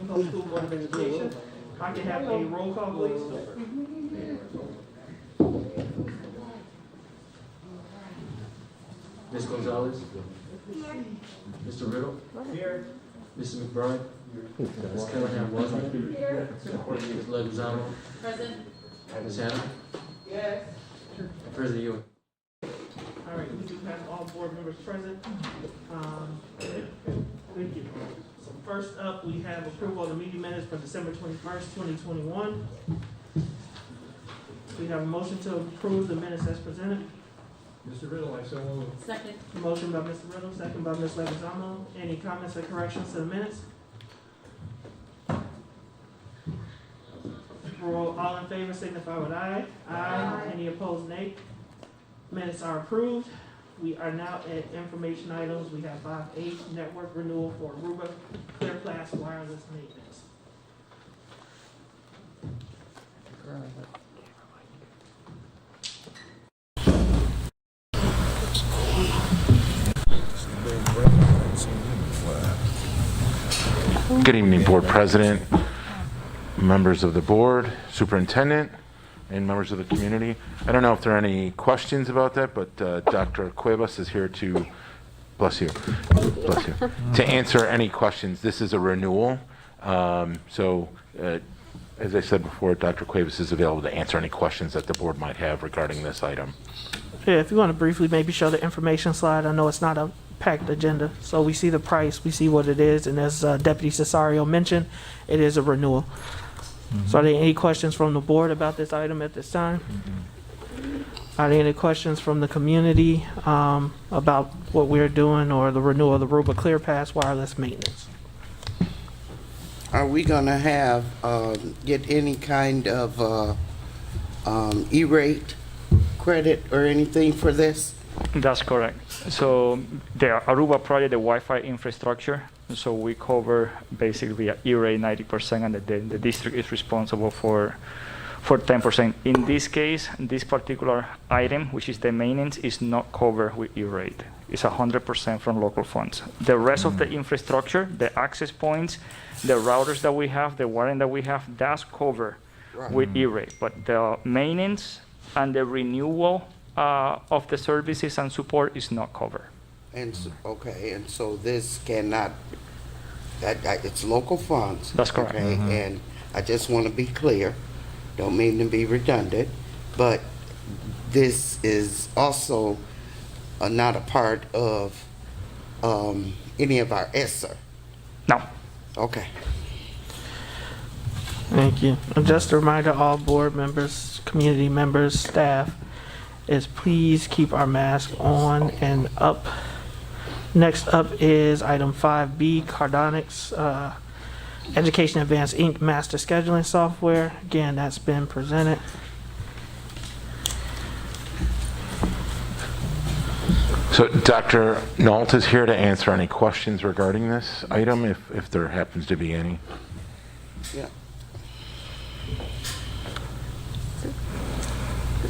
Waukegan School Board of Education. I can have a roll call, please. Ms. Gonzalez? Here. Mr. Riddle? Here. Mrs. McBride? Ms. Callahan Wasn't? Here. Ms. Leguizamo? Present. Ms. Hannah? Yes. And President Ewing? All right, we do have all board members present. Thank you. So first up, we have approval of the meeting minutes for December 21st, 2021. We have a motion to approve the minutes as presented. Mr. Riddle, I so move. Second. Motion by Mr. Riddle, second by Ms. Leguizamo. Any comments or corrections to the minutes? All in favor signify with aye. Aye. Any opposed, nay. Minutes are approved. We are now at information items. We have 5A, network renewal for Aruba Clear Class Wireless Maintenance. Good evening, Board President, members of the board, superintendent, and members of the community. I don't know if there are any questions about that, but Dr. Cuevas is here to, bless you, to answer any questions. This is a renewal. As I said before, Dr. Cuevas is available to answer any questions that the board might have regarding this item. Yeah, if you want to briefly maybe show the information slide. I know it's not a packed agenda, so we see the price, we see what it is, and as Deputy Cesario mentioned, it is a renewal. So are there any questions from the board about this item at this time? Are there any questions from the community about what we're doing or the renewal of the Aruba Clear Pass wireless maintenance? Are we gonna have, get any kind of E-rate credit or anything for this? That's correct. So the Aruba project, the Wi-Fi infrastructure, so we cover basically a E-rate 90%, and the district is responsible for 10%. In this case, this particular item, which is the maintenance, is not covered with E-rate. It's 100% from local funds. The rest of the infrastructure, the access points, the routers that we have, the wiring that we have, that's covered with E-rate. But the maintenance and the renewal of the services and support is not covered. And so, okay, and so this cannot, it's local funds. That's correct. Okay, and I just want to be clear, don't mean to be redundant, but this is also not a part of any of our ESSER. No. Okay. Thank you. And just a reminder, all board members, community members, staff, is please keep our mask on and up. Next up is item 5B, Cardonics Education Advanced Inc. Master Scheduling Software. Again, that's been presented. So Dr. Nault is here to answer any questions regarding this item, if there happens to be any. Yeah.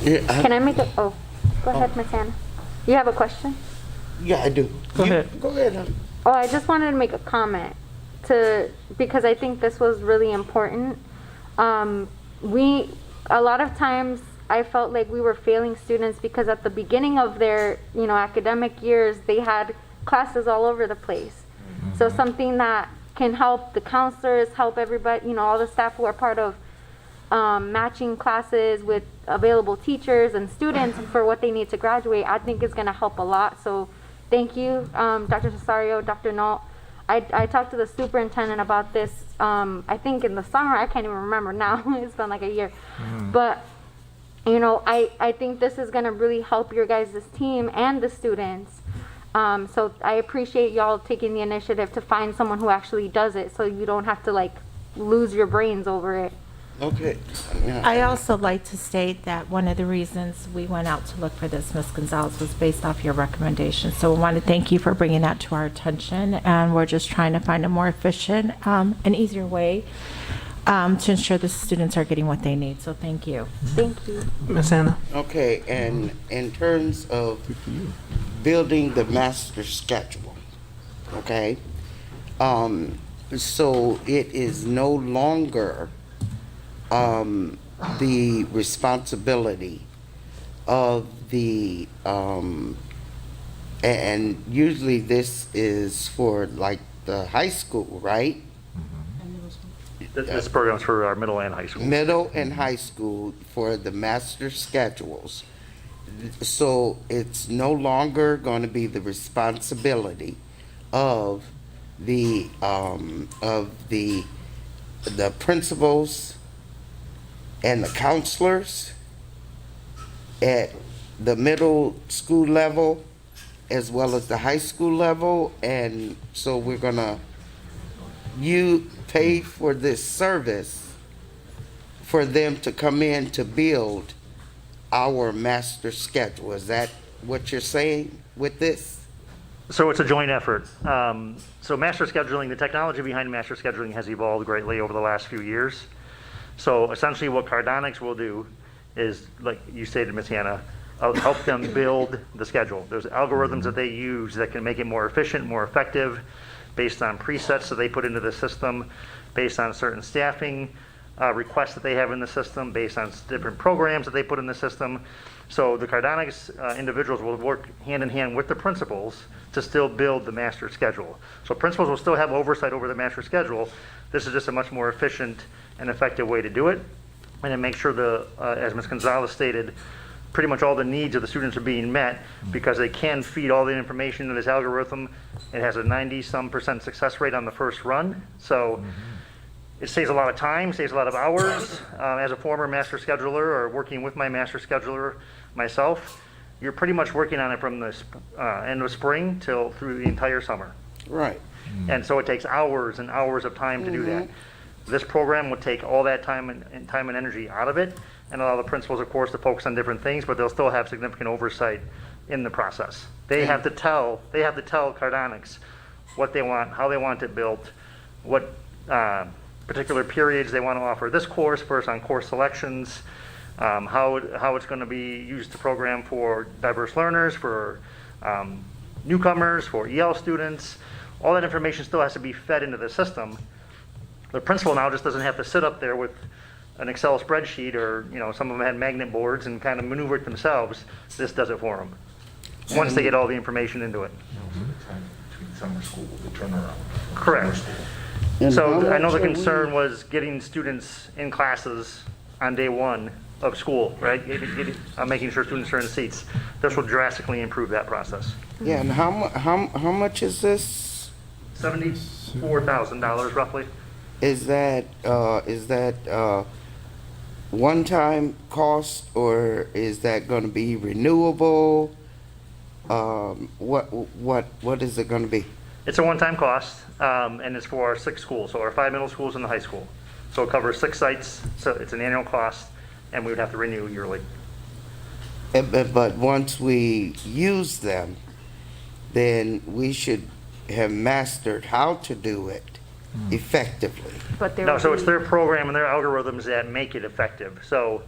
Can I make a, oh, go ahead, Ms. Anna. You have a question? Yeah, I do. Go ahead. Go ahead. Hon. Oh, I just wanted to make a comment because I think this was really important. A lot of times I felt like we were failing students because at the beginning of their, academic years, they had classes all over the place. So something that can help the counselors, help everybody, all the staff who are part of matching classes with available teachers and students for what they need to graduate, I think is going to help a lot. So thank you, Dr. Cesario, Dr. Nault. I talked to the superintendent about this, I think in the summer. I can't even remember now. It's been like a year. But, I think this is going to really help your guys' team and the students. So I appreciate y'all taking the initiative to find someone who actually does it so you don't have to lose your brains over it. Okay. Yeah. I also like to state that one of the reasons we went out to look for this, Ms. Gonzalez, was based off your recommendation. So we want to thank you for bringing that to our attention, and we're just trying to find a more efficient and easier way to ensure the students are getting what they need. So thank you. Thank you. Ms. Anna. Okay, and in terms of building the master schedule, okay, So it is no longer the responsibility of the, and usually this is for like the high school, right? This program's for our middle and high school. Middle and high school for the master schedules. So it's no longer going to be the responsibility of the principals and the counselors at the middle school level as well as the high school level, and so we're gonna, you pay for this service for them to come in to build our master schedule. Is that what you're saying with this? So it's a joint effort. So master scheduling, the technology behind master scheduling has evolved greatly over the last few years. So essentially what Cardonics will do is, like you stated, Ms. Hannah, help them build the schedule. There's algorithms that they use that can make it more efficient, more effective, based on presets that they put into the system, based on certain staffing requests that they have in the system, based on different programs that they put in the system. So the Cardonics individuals will work hand in hand with the principals to still build the master schedule. So principals will still have oversight over the master schedule. This is just a much more efficient and effective way to do it. And to make sure as Ms. Gonzalez stated, pretty much all the needs of the students are being met because they can feed all the information into this algorithm. It has a 90-some% success rate on the first run. So it saves a lot of time, saves a lot of hours. As a former master scheduler or working with my master scheduler myself, you're pretty much working on it from the end of spring till through the entire summer. Right. And so it takes hours and hours of time to do that. This program would take all that time and energy out of it and allow the principals, of course, to focus on different things, but they'll still have significant oversight in the process. They have to tell Cardonics what they want, how they want it built, what particular periods they want to offer this course versus on course selections, how it's going to be used to program for diverse learners, for newcomers, for EL students. All that information still has to be fed into the system. The principal now just doesn't have to sit up there with an Excel spreadsheet, or some of them had magnet boards and kind of maneuver it themselves. This does it for them once they get all the information into it. Between summer school, the turnaround. Correct. And how So I know much the are we- concern was getting students in classes on day one of school, right? Making sure students are in seats. This will drastically improve that process. Yeah, and how much is this? $74,000 roughly. Is that one-time cost, or is that going to be renewable? What is it going to be? It's a one-time cost, and it's for our 6 schools, so our 5 middle schools and the high school. So it covers 6 sites, so it's an annual cost, and we would have to renew yearly. But once we use them, then we should have mastered how to do it effectively. But there No, will so it's be- their program and their algorithms that make it effective. So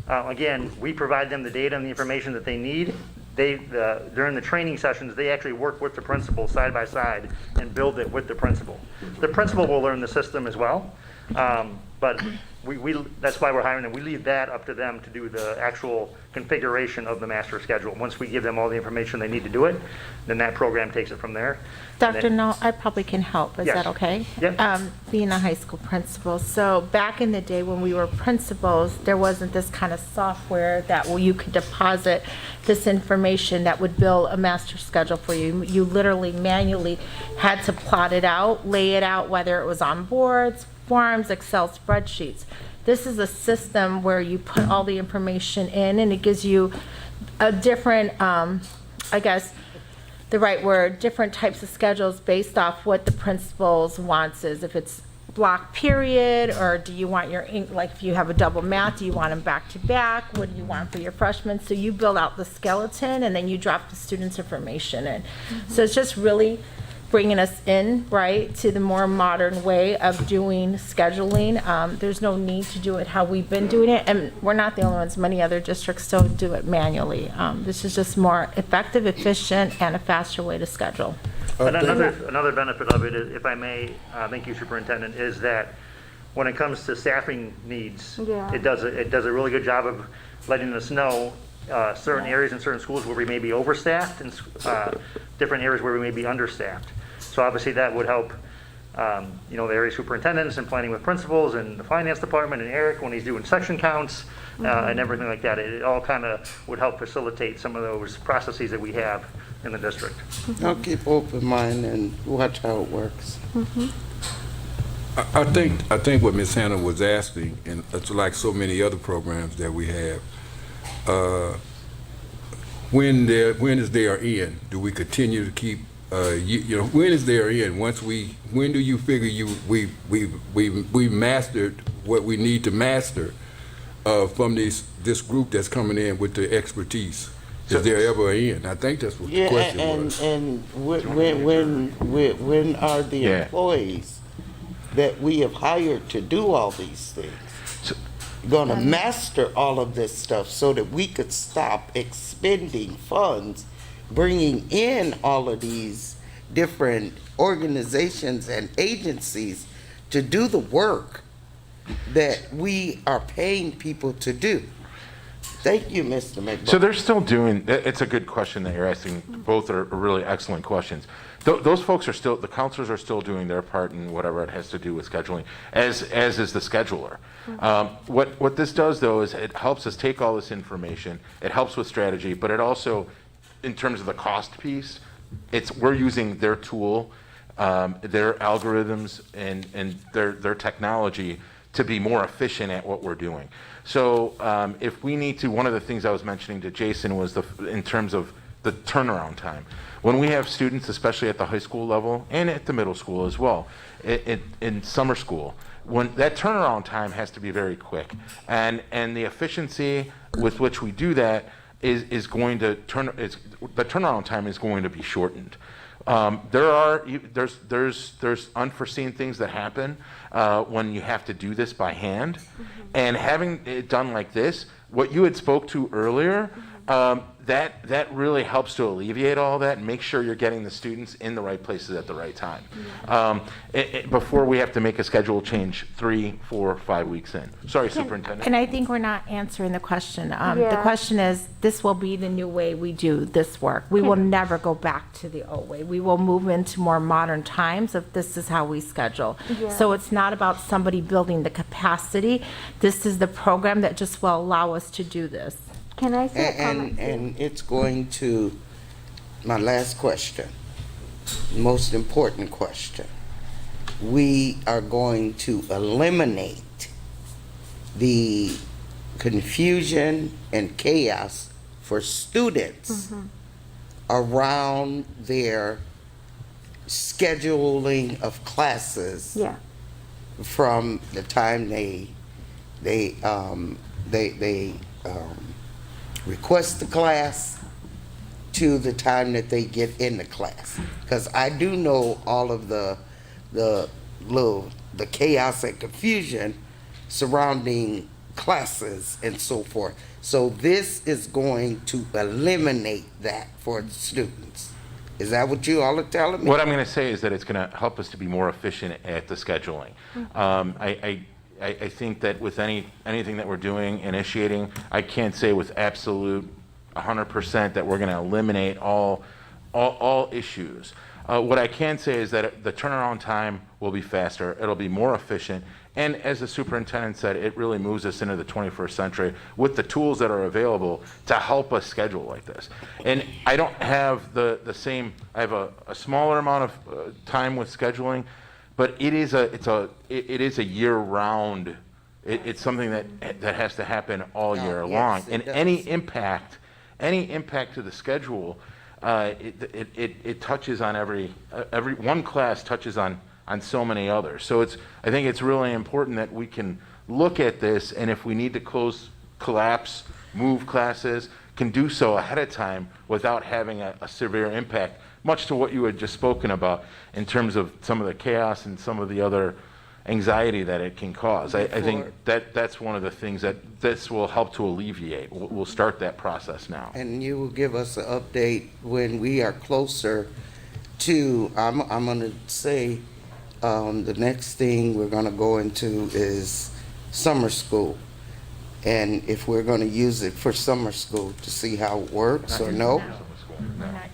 again, we provide them the data and the information that they need. During the training sessions, they actually work with the principal side by side and build it with the principal. The principal will learn the system as well, but that's why we're hiring them. We leave that up to them to do the actual configuration of the master schedule. Once we give them all the information they need to do it, then that program takes it from there. And Dr. then- No, I probably can help. Is Yes. that okay? Yep. Being a high school principal, so back in the day when we were principals, there wasn't this kind of software that you could deposit this information that would build a master schedule for you. You literally manually had to plot it out, lay it out, whether it was on boards, forms, Excel spreadsheets. This is a system where you put all the information in, and it gives you a different, I guess, the right word, different types of schedules based off what the principal's wants is. If it's block period, or do you want like if you have a double math, do you want them back to back? What do you want for your freshmen? So you build out the skeleton, and then you drop the students' information in. So it's just really bringing us in, right, to the more modern way of doing scheduling. There's no need to do it how we've been doing it, and we're not the only ones. Many other districts still do it manually. This is just more effective, efficient, and a faster way to schedule. Another benefit of it, is, if I may, thank you, Superintendent, is that when it comes to staffing needs, Yeah. it does a really good job of letting us know certain areas in certain schools where we may be overstaffed and different areas where we may be understaffed. So obviously that would help, the area superintendents and planning with principals and the finance department and Eric when he's doing section counts and everything like that. It all kind of would help facilitate some of those processes that we have in the district. I'll keep open mind and watch how it works. I think what Ms. Hannah was asking, and it's like so many other programs that we have, when is their end? Do we continue to keep, when is their end? When do you figure we mastered what we need to master from this group that's coming in with the expertise? Is there ever an end? I think that's what the question was. And when are the employees that we have hired to do all these things gonna master all of this stuff so that we could stop expending funds, bringing in all of these different organizations and agencies to do the work that we are paying people to do? Thank you, Mr. McBride. So they're still doing, it's a good question that you're asking. Both are really excellent questions. Those folks are still, the counselors are still doing their part in whatever it has to do with scheduling, as is the scheduler. What this does, though, is it helps us take all this information. It helps with strategy, but it also, in terms of the cost piece, we're using their tool, their algorithms, and their technology to be more efficient at what we're doing. So if we need to, one of the things I was mentioning to Jason was in terms of the turnaround time. When we have students, especially at the high school level and at the middle school as well, in summer school, when that turnaround time has to be very quick, and the efficiency with which we do that is going to the turnaround time is going to be shortened. There's unforeseen things that happen when you have to do this by hand, and having it done like this, what you had spoke to earlier, that really helps to alleviate all that and make sure you're getting the students in the right places at the right time. Before we have to make a schedule change 3, 4, 5 weeks in. Sorry, Superintendent. And I think we're not answering the question. The question is, this will be the new way we do this work. We will never go back to the old way. We will move into more modern times of this is how we schedule. So it's not about somebody building the capacity. This is the program that just will allow us to do this. Can I say a comment? And it's going to my last question, most important question. We are going to eliminate the confusion and chaos for students around their scheduling of classes from the time they request the class to the time that they get in the class. Because I do know all of the chaos and confusion surrounding classes and so forth. So this is going to eliminate that for the students. Is that what you all are telling me? What I'm going to say is that it's going to help us to be more efficient at the scheduling. I think that with anything that we're doing, initiating, I can't say with absolute 100% that we're going to eliminate all issues. What I can say is that the turnaround time will be faster, it'll be more efficient, and as the superintendent said, it really moves us into the 21st century with the tools that are available to help us schedule like this. And I don't have the same, I have a smaller amount of time with scheduling, but it is a year-round. It's something that has to happen all year long. And any impact to the schedule, it touches on every one class touches on so many others. So I think it's really important that we can look at this, and if we need to collapse, move classes, can do so ahead of time without having a severe impact, much to what you had just spoken about in terms of some of the chaos and some of the other anxiety that it can cause. I think that's one of the things that this will help to alleviate. We'll start that process now. And you will give us an update when we are closer I'm gonna say, the next thing we're gonna go into is summer school. And if we're gonna use it for summer school to see how it works, or no?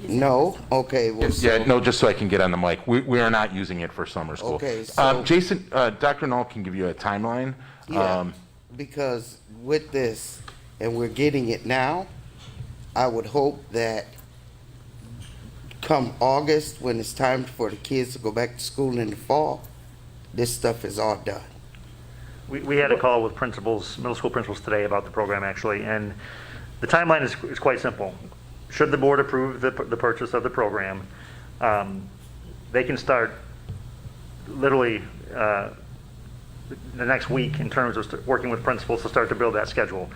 No? Okay, well, Yeah, so, no, just so I can get on the mic. We are not using it for summer school. Okay, so- Jason, Dr. Null can give you a timeline. yeah, because with this, and we're getting it now, I would hope that come August, when it's time for the kids to go back to school in the fall, this stuff is all done. We had a call with principals, middle school principals today about the program actually, and the timeline is quite simple. Should the board approve the purchase of the program, they can start literally the next week in terms of working with principals to start to build that schedule.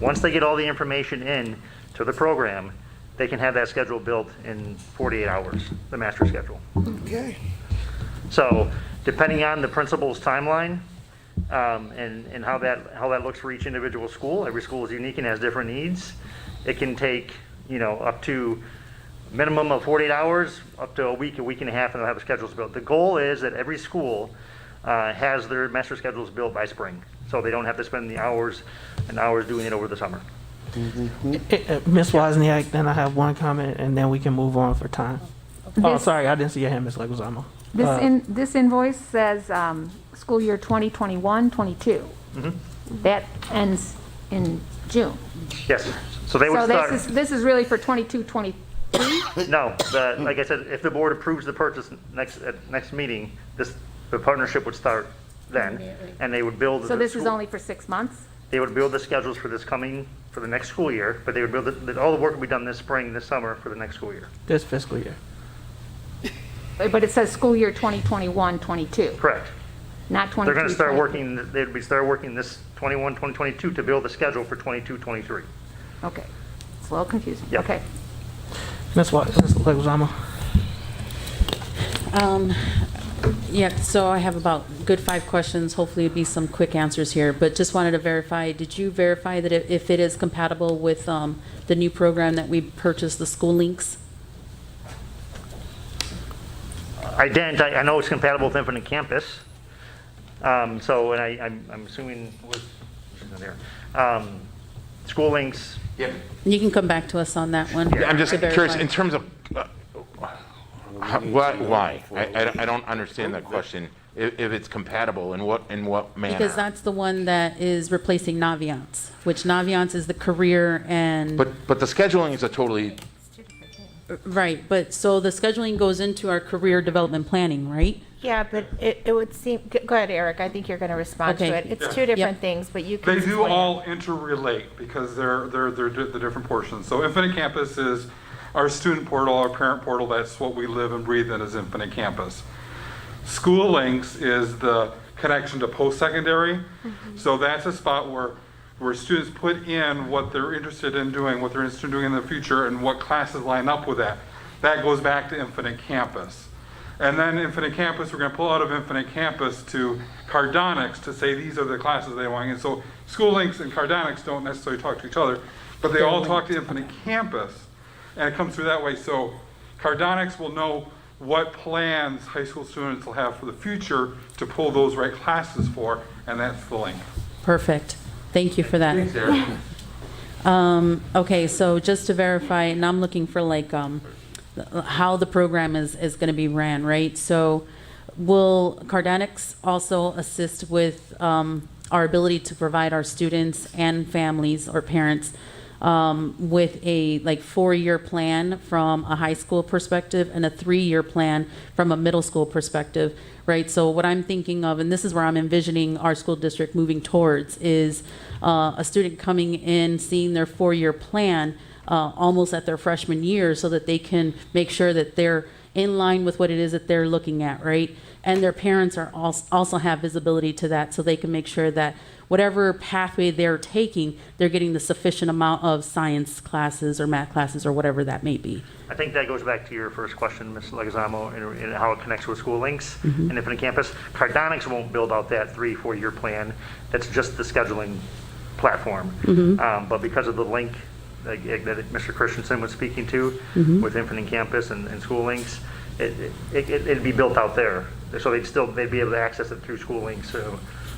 Once they get all the information in to the program, they can have that schedule built in 48 hours, the master schedule. Okay. So depending on the principal's timeline, and how that looks for each individual school, every school is unique and has different needs. It can take, up to minimum of 48 hours, up to a week and a half, and they'll have the schedules built. The goal is that every school has their master schedules built by spring, so they don't have to spend the hours and hours doing it over the summer. Ms. Wozniak, then I have one comment, and then we can move on for time. Oh, sorry, I didn't see your hand, Ms. Leguizamo. This invoice says school year 2021-22. That ends in June. Yes, so they would So start. this is really for 22-23? No, like I said, if the board approves the purchase at next meeting, the partnership would start then, and they would build. So this is only for 6 months? They would build the schedules for the next school year, but they would build all the work would be done this spring, this summer for the next school year. This fiscal year. But it says school year 2021-22, Correct. not 22-23. They're going to start working, start working this 21-22 to build the schedule for 22-23. Okay. It's a little confusing. Yep. Okay. Ms. Leguizamo. Yeah, so I have about good 5 questions. Hopefully it'd be some quick answers here, but just wanted to verify, did you verify that if it is compatible with the new program that we purchased, the School Links? I didn't. I know it's compatible with Infinite Campus. So, and I'm assuming was there. School Links. You can come back to us on that one. I'm just to verify. curious, in terms of, why? I don't understand that question. If it's compatible, in what manner? Because that's the one that is replacing Naviance, which Naviance is the career and... But the scheduling is a totally, Right, but so the scheduling goes into our career development planning, right? Yeah, but it would seem, go ahead, Eric, I think you're going to respond to Okay. it. It's two different things, but you can They do explain. all interrelate because they're the different portions. So Infinite Campus is our student portal, our parent portal. That's what we live and breathe in as Infinite Campus. School Links is the connection to post-secondary. So that's a spot where students put in what they're interested in doing, what they're interested in doing in the future, and what classes line up with that. That goes back to Infinite Campus. And then Infinite Campus, we're going to pull out of Infinite Campus to Cardonics to say these are the classes they want. And so School Links and Cardonics don't necessarily talk to each other, but they all talk to Infinite Campus, and it comes through that way. So Cardonics will know what plans high school students will have for the future to pull those right classes for, and that's the link. Perfect. Thank you for that. Thanks, Eric. Okay, so just to verify, and I'm looking for like how the program is going to be ran, right? So will Cardanics also assist with our ability to provide our students and families or parents with a like 4-year plan from a high school perspective and a 3-year plan from a middle school perspective, right? So what I'm thinking of, and this is where I'm envisioning our school district moving towards, is a student coming in, seeing their 4-year plan almost at their freshman year so that they can make sure that they're in line with what it is that they're looking at, right? And their parents are also have visibility to that so they can make sure that whatever pathway they're taking, they're getting the sufficient amount of science classes or math classes or whatever that may be. I think that goes back to your first question, Ms. Leguizamo, and how it connects with School Links and Infinite Campus. Cardonics won't build out that 3-4 year plan. That's just the scheduling platform. But because of the link that Mr. Christensen was speaking to with Infinite Campus and School Links, it'd be built out there. So they'd be able to access it through School Links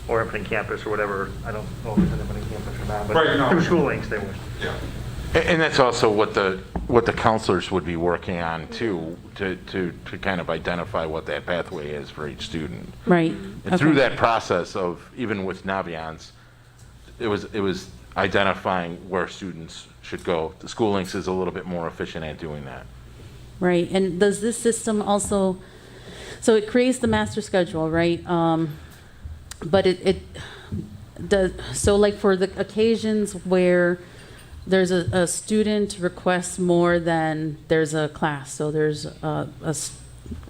or Infinite Campus or whatever. I don't know if it's an Infinite Campus or not, but Right, no. through School Links they would. Yeah. And that's also what the counselors would be working on too, to kind of identify what that pathway is for each student. Right. And through Okay. that process of, even with Naviance, it was identifying where students should go. The School Links is a little bit more efficient at doing that. Right, and does this system also, so it creates the master schedule, right? But it does, so like for the occasions where there's a student requests more than there's a class, so there's a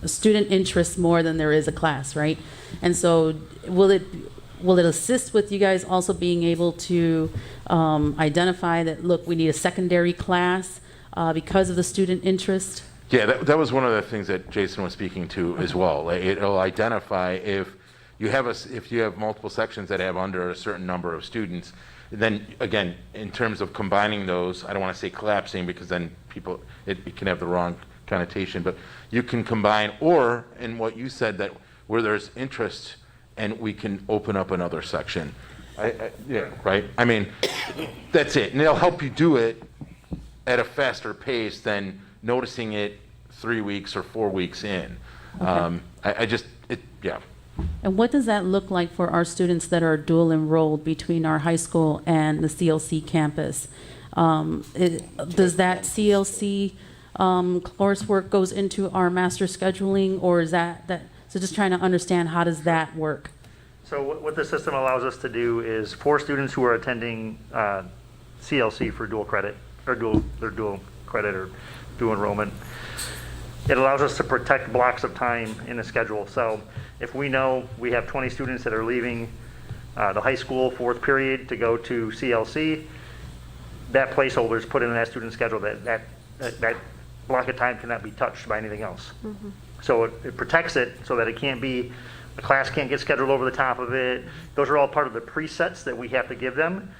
student interest more than there is a class, right? And so will it assist with you guys also being able to identify that, look, we need a secondary class because of the student interest? Yeah, that was one of the things that Jason was speaking to as well. Like, it'll identify if you have multiple sections that have under a certain number of students, then again, in terms of combining those, I don't want to say collapsing because then it can have the wrong connotation, but you can combine, or in what you said, that where there's interest and we can open up another section. Yeah, right? I mean, that's it. And it'll help you do it at a faster pace than noticing it 3 weeks or 4 weeks in. Okay. Yeah. And what does that look like for our students that are dual enrolled between our high school and the CLC campus? Does that CLC coursework goes into our master scheduling, or is that so just trying to understand how does that work? So what the system allows us to do is for students who are attending CLC for dual credit, or dual credit or dual enrollment, it allows us to protect blocks of time in the schedule. So if we know we have 20 students that are leaving the high school fourth period to go to CLC, that placeholder is put in that student schedule. That block of time cannot be touched by anything else. Mm-hmm. So it protects it so that it can't be, a class can't get scheduled over the top of it. Those are all part of the presets that we have to give them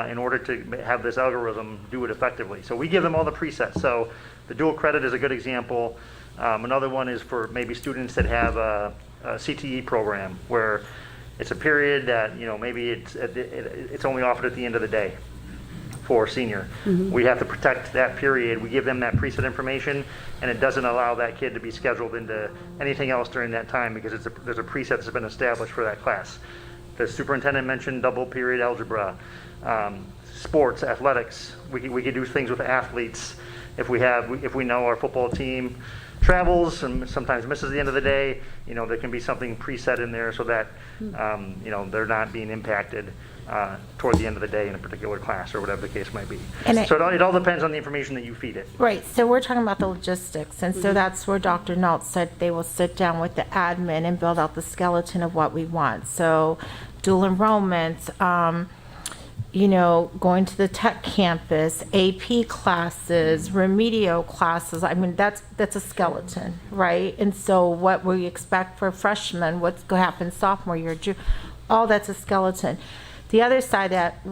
in order to have this algorithm do it effectively. So we give them all the presets. So the dual credit is a good example. Another one is for maybe students that have a CTE program where it's a period that, maybe it's only offered at the end of the day for senior. Mm-hmm. We have to protect that period. We give them that preset information, and it doesn't allow that kid to be scheduled into anything else during that time because there's a preset that's been established for that class. The superintendent mentioned double period algebra, sports, athletics. We could do things with athletes. If we know our football team travels and sometimes misses the end of the day, there can be something preset in there so that they're not being impacted toward the end of the day in a particular class or whatever the case might be. So it all depends on the information that you feed it. Right, so we're talking about the logistics, and so that's where Dr. Nault said they will sit down with the admin and build out the skeleton of what we want. So dual enrollments, going to the tech campus, AP classes, remedial classes. I mean, that's a skeleton, right? And so what we expect for freshmen, what's going to happen sophomore year, all that's a skeleton. The other side that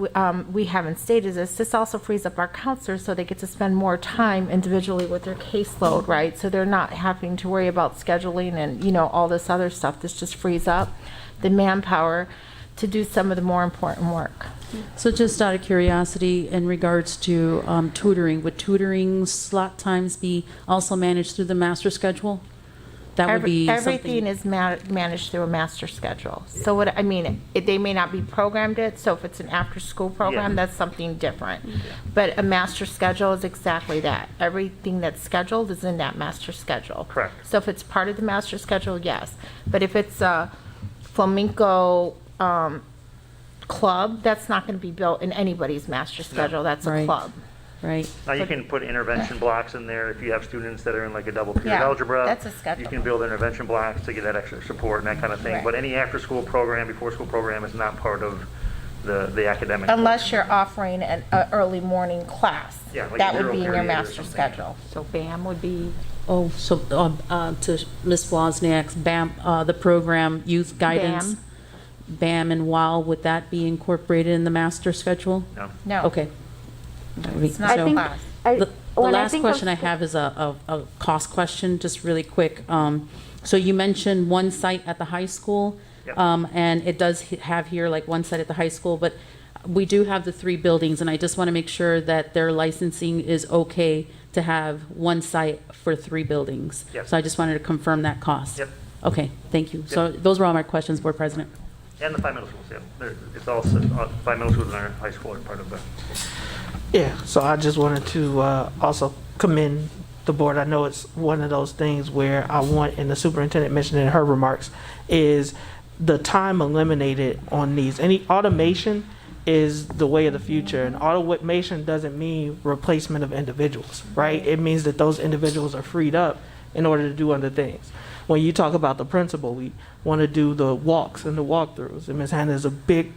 we haven't stated is this also frees up our counselors so they get to spend more time individually with their caseload, right? So they're not having to worry about scheduling and, all this other stuff. This just frees up the manpower to do some of the more important work. So just out of curiosity, in regards to tutoring, would tutoring slot times be also managed through the master schedule? That would be Everything is managed through a master schedule. So they may not be programmed it, so if it's an after-school program, that's something different. But a master schedule is exactly that. Everything that's scheduled is in that master schedule. Correct. So if it's part of the master schedule, yes. But if it's a flamenco club, that's not going to be built in anybody's master schedule. That's a Right. club. Right. Now you can put intervention blocks in there if you have students that are in like a double period Yeah, algebra. that's a schedule. You can build intervention blocks to get that extra support and that kind of thing. Right. But any after-school program, before-school program is not part of the academic. Unless you're offering an early morning class. Yeah, like That a would be in your zero period or master something. schedule. So BAM would be, Oh, so to Ms. Wozniak's BAM, the program Youth Guidance, BAM and WOW, would that be incorporated in the master schedule? No. No. Okay. It's not I a think class. The when I last think of question I have is a cost question, just really quick. So you mentioned one site at the high school, Yep. and it does have here like one site at the high school, but we do have the 3 buildings, and I just want to make sure that their licensing is okay to have one site for 3 buildings. Yes. So I just wanted to confirm that cost. Yep. Okay, thank you. So those were all my questions, Board President. And the 5 middle schools, yeah. It's also, 5 middle schools and our high school are part of that. Yeah, so I just wanted to also commend the board. I know it's one of those things where I want, and the superintendent mentioned in her remarks, is the time eliminated on these. Any automation is the way of the future, and automation doesn't mean replacement of individuals, right? It means that those individuals are freed up in order to do other things. When you talk about the principal, we want to do the walks and the walkthroughs, and Ms. Hannah is a big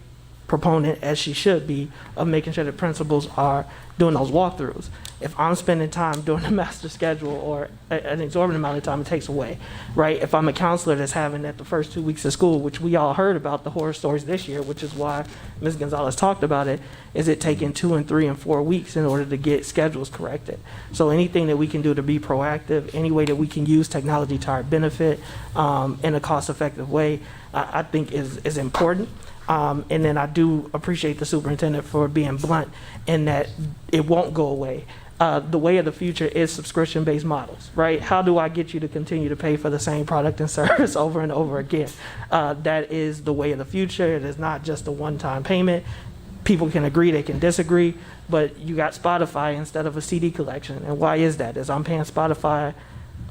proponent, as she should be, of making sure that principals are doing those walkthroughs. If I'm spending time doing the master schedule or an exorbitant amount of time, it takes away, right? If I'm a counselor that's having that the first 2 weeks of school, which we all heard about the horror stories this year, which is why Ms. Gonzalez talked about it, is it taking 2 and 3 and 4 weeks in order to get schedules corrected. So anything that we can do to be proactive, any way that we can use technology to our benefit in a cost-effective way, I think is important. And then I do appreciate the superintendent for being blunt in that it won't go away. The way of the future is subscription-based models, right? How do I get you to continue to pay for the same product and service over and over again? That is the way of the future. It is not just a one-time payment. People can agree, they can disagree, but you got Spotify instead of a CD collection. And why is that? Is I'm paying Spotify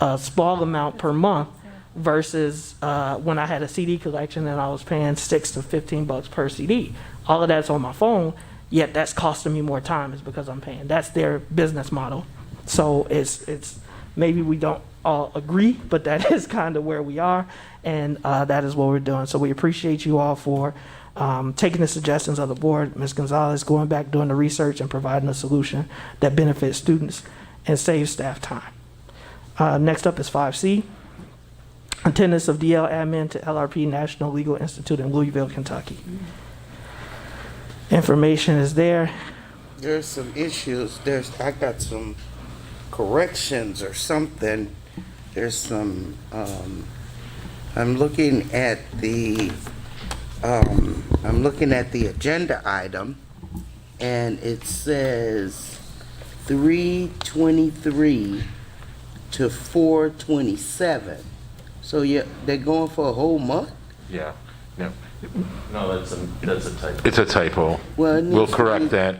a small amount per month versus when I had a CD collection and I was paying $6 to $15 per CD. All of that's on my phone, yet that's costing me more time is because I'm paying. That's their business model. So it's maybe we don't all agree, but that is kind of where we are, and that is what we're doing. So we appreciate you all for taking the suggestions of the board. Ms. Gonzalez going back, doing the research, and providing a solution that benefits students and saves staff time. Next up is 5C. Attendance of DL admin to LRP National Legal Institute in Louisville, Kentucky. Information is there. There's some issues. I got some corrections or something. There's some, I'm looking at the agenda item, and it says 3/23 to 4/27. So yeah, they're going for a whole month? Yeah. No. No, that's a typo. It's a typo. Well, it We'll needs to correct be- that.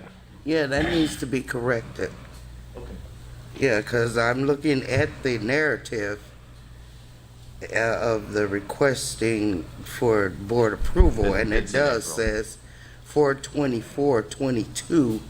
Yeah, that needs to be corrected. Okay. Yeah, because I'm looking at the narrative of the requesting for board approval, and it It's in does April. says 4/24/22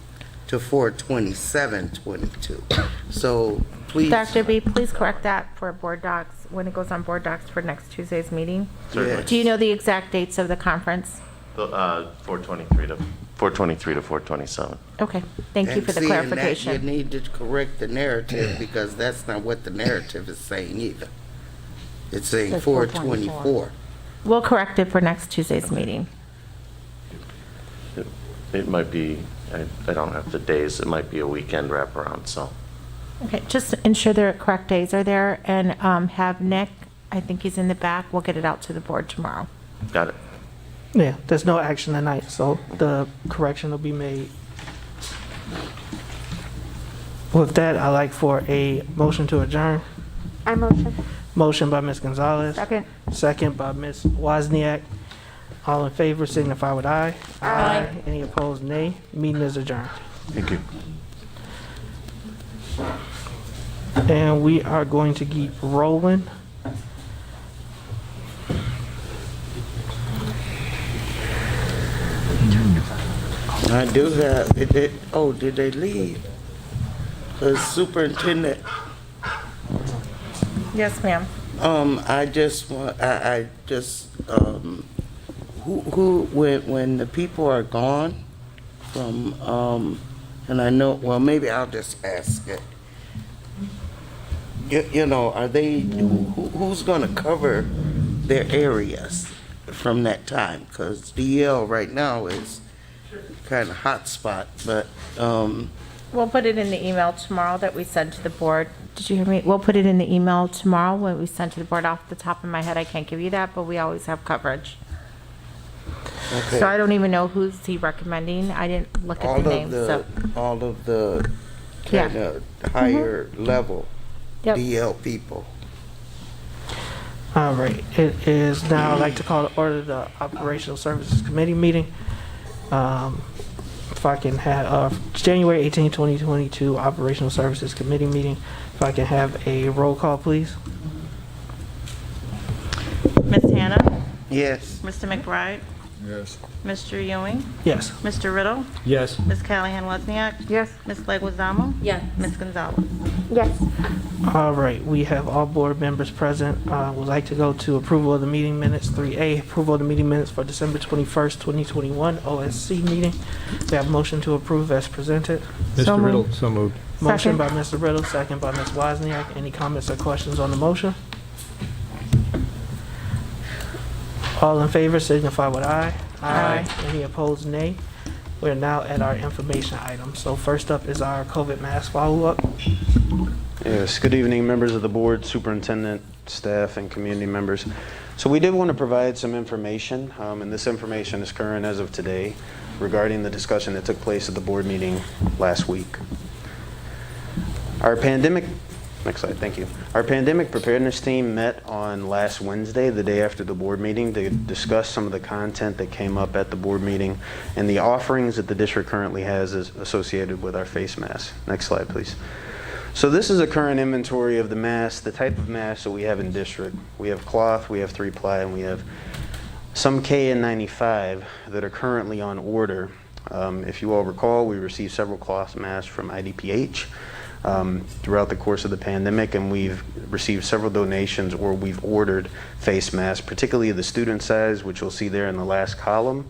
to 4/27/22. So please. Dr. B, please correct that for board docs, when it goes on board docs for next Tuesday's meeting. Certainly. Do you know the exact dates of the conference? 423 to 427. Okay, thank you And for the see, and that clarification. You need to correct the narrative because that's not what the narrative is saying either. It's saying Says 4/24. We'll correct it for next Tuesday's meeting. It might be, I don't have the days, it might be a weekend wraparound, so. Okay, just ensure the correct days are there, and have Nick, I think he's in the back, we'll get it out to the board tomorrow. Got it. Yeah, there's no action tonight, so the correction will be made. With that, I'd like for a motion to adjourn. I motion. Motion by Ms. Gonzalez. Second. Second by Ms. Wozniak. All in favor signify with aye. Aye. Any opposed, nay. Meeting is adjourned. Thank you. And we are going to keep rolling. I do have, did they leave? The superintendent, Yes, ma'am. I just want, when the people are gone from, and I know, well, maybe I'll just ask it. You know, are they, who's gonna cover their areas from that time? Because DL right now is kind of hot spot, but, We'll put it in the email tomorrow that we send to the board. Did you hear me? We'll put it in the email tomorrow when we send to the board. Off the top of my head, I can't give you that, but we always have coverage. Okay. So I don't even know who's he recommending. I didn't look at the names, so. All of the Yeah. kind of higher level Yep. DL people. All right, it is now, I'd like to call to order the Operational Services Committee meeting. If I can have, January 18, 2022, Operational Services Committee meeting. If I can have a roll call, please. Ms. Hannah? Yes. Mr. McBride? Yes. Mr. Ewing? Yes. Mr. Riddle? Yes. Ms. Callahan Wozniak? Yes. Ms. Leguizamo? Yes. Ms. Gonzalez? Yes. All right, we have all board members present. Would like to go to approval of the meeting minutes. 3A, approval of the meeting minutes for December 21st, 2021, OSC meeting. We have a motion to approve as presented. Mr. Riddle, so moved. Motion by Mr. Riddle, second by Ms. Wozniak. Any comments or questions on the motion? All in favor signify with aye. Aye. Any opposed, nay. We're now at our information item. So first up is our COVID mask follow-up. Yes, good evening, members of the board, superintendent, staff, and community members. So we did want to provide some information, and this information is current as of today, regarding the discussion that took place at the board meeting last week. Our pandemic, next slide, thank you. Our pandemic preparedness team met on last Wednesday, the day after the board meeting, to discuss some of the content that came up at the board meeting and the offerings that the district currently has associated with our face masks. Next slide, please. So this is a current inventory of the masks, the type of masks that we have in district. We have cloth, we have 3-ply, and we have some KN95 that are currently on order. If you all recall, we received several cloth masks from IDPH throughout the course of the pandemic, and we've received several donations, or we've ordered face masks, particularly the student size, which you'll see there in the last column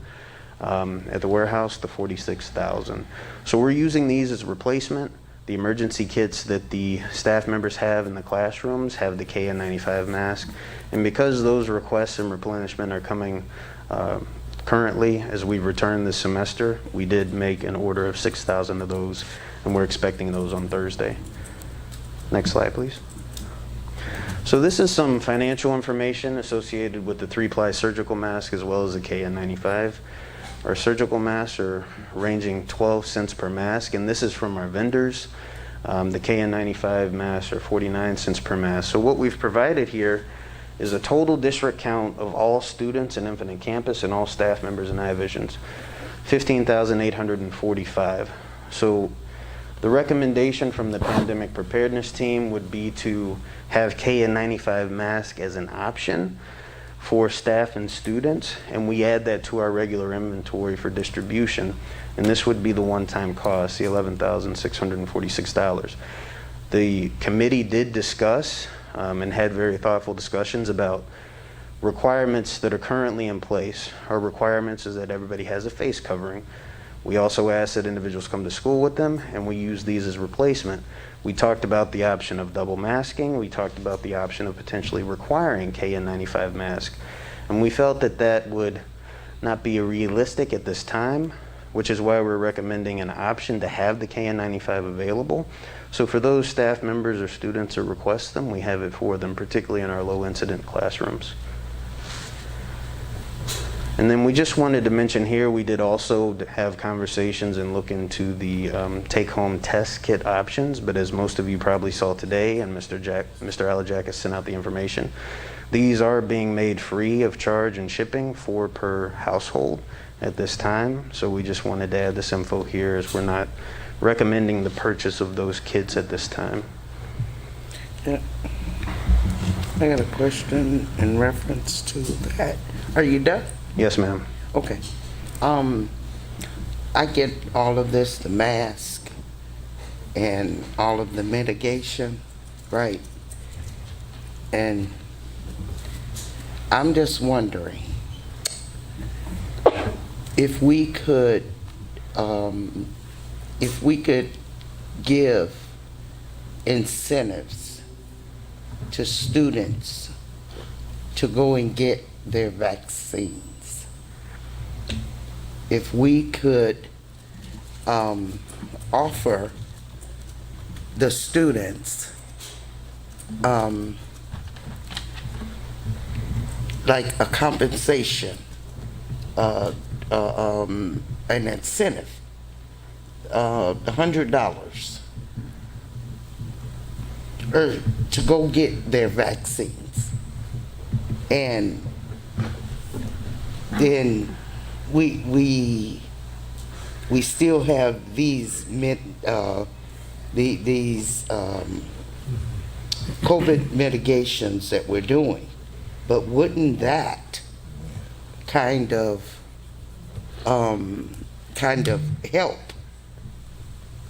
at the warehouse, the 46,000. So we're using these as a replacement. The emergency kits that the staff members have in the classrooms have the KN95 mask, and because those requests and replenishment are coming currently as we return this semester, we did make an order of 6,000 of those, and we're expecting those on Thursday. Next slide, please. So this is some financial information associated with the 3-ply surgical mask as well as the KN95. Our surgical masks are ranging 12 cents per mask, and this is from our vendors. The KN95 masks are 49 cents per mask. So what we've provided here is a total district count of all students in Infinite Campus and all staff members and iVisions, 15,845. So the recommendation from the pandemic preparedness team would be to have KN95 mask as an option for staff and students, and we add that to our regular inventory for distribution, and this would be the one-time cost, the $11,646. The committee did discuss and had very thoughtful discussions about requirements that are currently in place. Our requirements is that everybody has a face covering. We also ask that individuals come to school with them, and we use these as replacement. We talked about the option of double masking. We talked about the option of potentially requiring KN95 mask. And we felt that that would not be realistic at this time, which is why we're recommending an option to have the KN95 available. So for those staff members or students who request them, we have it for them, particularly in our low incident classrooms. And then we just wanted to mention here, we did also have conversations and look into the take-home test kit options, but as most of you probably saw today, and Mr. Alajak has sent out the information, these are being made free of charge and shipping, 4 per household at this time. So we just wanted to add this info here, as we're not recommending the purchase of those kits at this time. Yeah. I got a question in reference to that. Are you done? Yes, ma'am. Okay. I get all of this, the mask and all of the mitigation, right? And I'm just wondering if we could give incentives to students to go and get their vaccines. If we could offer the students, like a compensation, an incentive, $100 to go get their vaccines. And then we still have these COVID mitigations that we're doing. But wouldn't that kind of help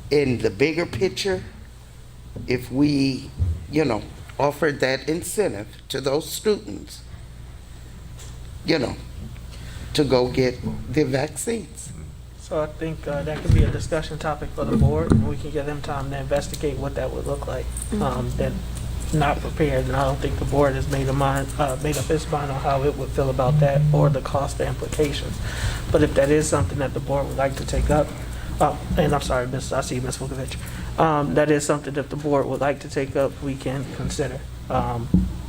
in the bigger picture if we, offered that incentive to those students, to go get their vaccines? So I think that could be a discussion topic for the board, and we can give them time to investigate what that would look like. They're not prepared, and I don't think the board has made up its mind on how it would feel about that or the cost implications. But if that is something that the board would like to take up, and I'm sorry, I see Ms. Vukovic. That is something that the board would like to take up, we can consider.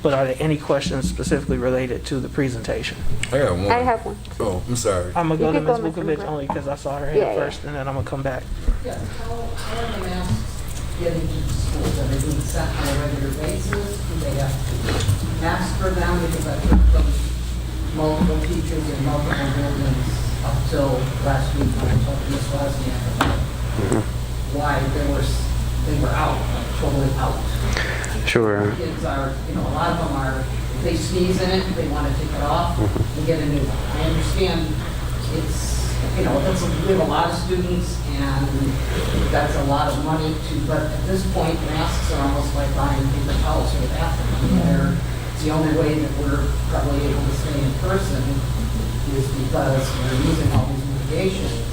But are there any questions specifically related to the presentation? I got one. I have one. Oh, I'm sorry. I'm gonna go to You can Ms. go, Ms. Vukovic Vukovic. only because I saw her hand Yeah, yeah. first, and then I'm gonna come back. Yes, how are the masks getting to the schools? Are they being sent on a regular basis? Do they have to mask for them? Because I've heard from multiple teachers in multiple buildings up till last week when I talked to Ms. Wozniak about why they were out, like totally out. Sure. Kids are, a lot of them are, if they sneeze in it, they want to take it off and get a new one. I understand it's, we have a lot of students and that's a lot of money but at this point, masks are almost like buying paper towels for the bathroom. It's the only way that we're probably able to stay in person is because we're using all these mitigations.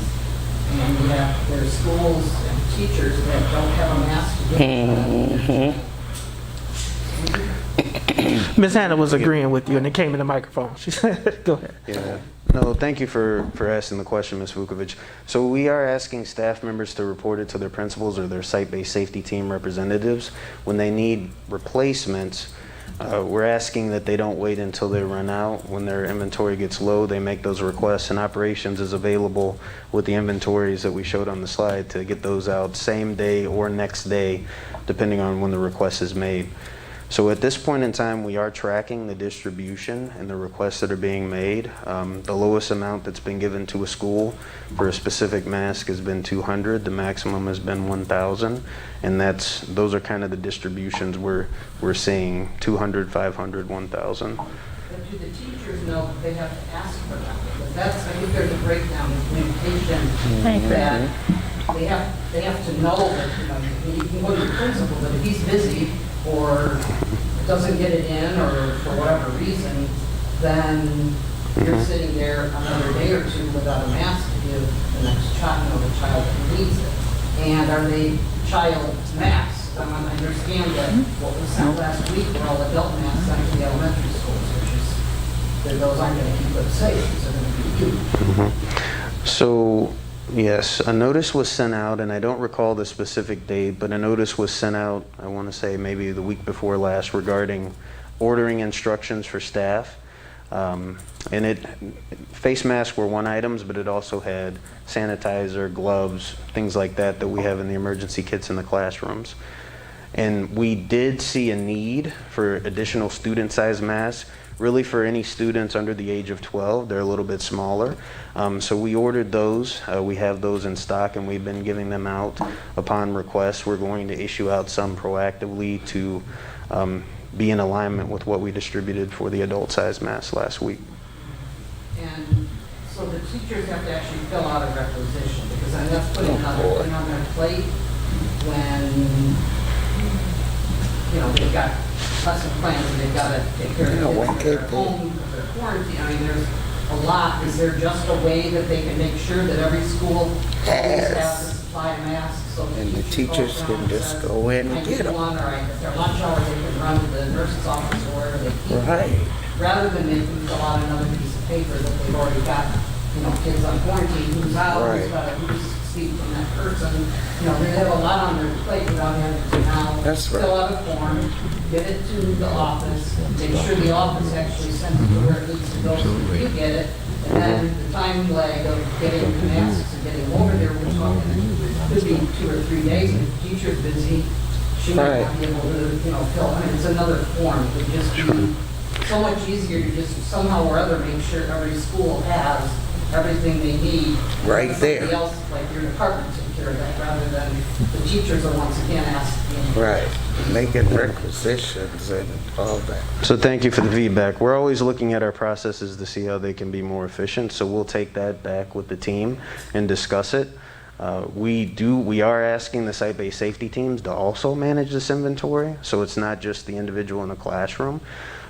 And we have, there's schools and teachers that don't have a mask to give them. Ms. Hannah was agreeing with you, and it came in the microphone. She said, go ahead. Yeah. No, thank you for asking the question, Ms. Vukovic. So we are asking staff members to report it to their principals or their site-based safety team representatives. When they need replacements, we're asking that they don't wait until they run out. When their inventory gets low, they make those requests, and operations is available with the inventories that we showed on the slide to get those out same day or next day, depending on when the request is made. So at this point in time, we are tracking the distribution and the requests that are being made. The lowest amount that's been given to a school for a specific mask has been 200. The maximum has been 1,000, and those are kind of the distributions we're seeing: 200, 500, 1,000. But do the teachers know that they have to ask for them? Because I think there's a breakdown in communication that they have to know that, you can go to your principal, but if he's busy or doesn't get it in or for whatever reason, then you're sitting there another day or two without a mask to give the next child, the child that needs it. And are they child masks? I understand that what was sent last week were all adult masks sent to the elementary schools, that those aren't going to keep us safe, they're going to be used. So, yes, a notice was sent out, and I don't recall the specific date, but a notice was sent out, I want to say maybe the week before last, regarding ordering instructions for staff. And face masks were one item, but it also had sanitizer, gloves, things like that we have in the emergency kits in the classrooms. And we did see a need for additional student-sized masks, really for any students under the age of 12. They're a little bit smaller. So we ordered those. We have those in stock, and we've been giving them out upon request. We're going to issue out some proactively to be in alignment with what we distributed for the adult-sized masks last week. And so the teachers have to actually fill out a requisition, because that's putting another thing on their plate when, they've got lesson plans and they've got to take care of their home, their quarantine. I mean, there's a lot. Is there just a way that they can make sure that every school always has a supply of masks? And the teachers can just go in and get them. Or if their lunch hour, they can run to the nurse's office or wherever they keep them. Right. Rather than making them fill out another piece of paper that they've already got, kids on quarantine, who's out, who's seat from that person. They have a lot on their plate without having to That's right. fill out a form, get it to the office, make sure the office actually sends it to where it needs to go, so you get it. And then the time lag of getting the masks and getting over there, we're talking, could be 2 or 3 days, and if the teacher's busy, she might not be able to, fill, I mean, it's another form, it would just be so much easier to just somehow or other make sure every school has everything they need. Right there. Somebody else, like your department, take care of that, rather than the teachers are once again asking. Right. Making requisitions and all that. So thank you for the feedback. We're always looking at our processes to see how they can be more efficient, so we'll take that back with the team and discuss it. We are asking the site-based safety teams to also manage this inventory, so it's not just the individual in the classroom.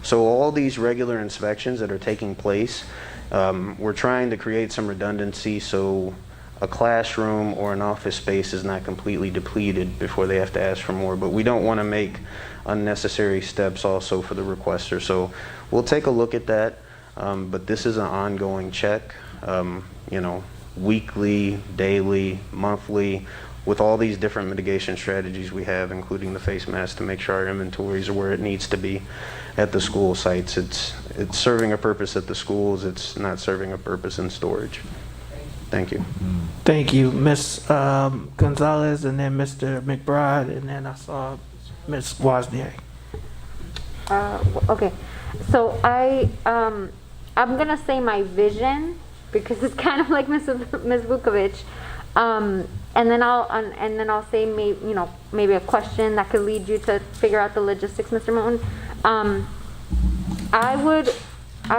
So all these regular inspections that are taking place, we're trying to create some redundancy so a classroom or an office space is not completely depleted before they have to ask for more. But we don't want to make unnecessary steps also for the requester. So we'll take a look at that. But this is an ongoing check, weekly, daily, monthly, with all these different mitigation strategies we have, including the face mask, to make sure our inventories are where it needs to be at the school sites. It's serving a purpose at the schools. It's not serving a purpose in storage. Thank you. Thank you, Ms. Gonzalez, and then Mr. McBride, and then I saw Ms. Wozniak. Okay, so I'm gonna say my vision, because it's kind of like Ms. Vukovic, and then I'll say maybe a question that could lead you to figure out the logistics, Mr. Moten. I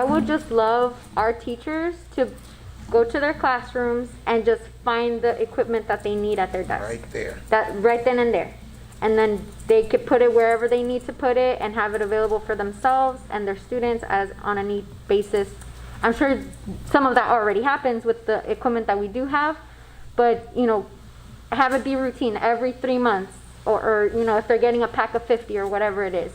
would just love our teachers to go to their classrooms and just find the equipment that they need at their desk. Right there. That right then and there. And then they could put it wherever they need to put it and have it available for themselves and their students as on a need basis. I'm sure some of that already happens with the equipment that we do have, but have it be routine every 3 months, or if they're getting a pack of 50 or whatever it is.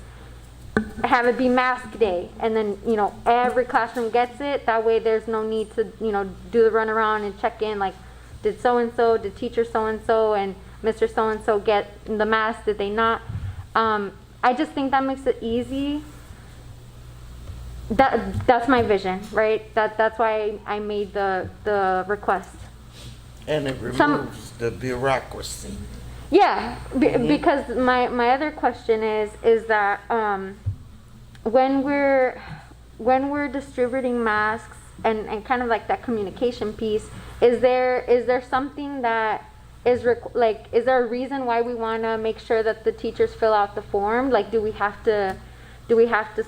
Have it be mask day, and then every classroom gets it. That way there's no need to do the run around and check in, like, did so-and-so, did teacher so-and-so and Mr. so-and-so get the mask, did they not? I just think that makes it easy. That's my vision, right? That's why I made the request. And it removes the bureaucracy. Yeah, because my other question is that when we're distributing masks and kind of like that communication piece, is there something that is there a reason why we want to make sure that the teachers fill out the form? Like, do we have to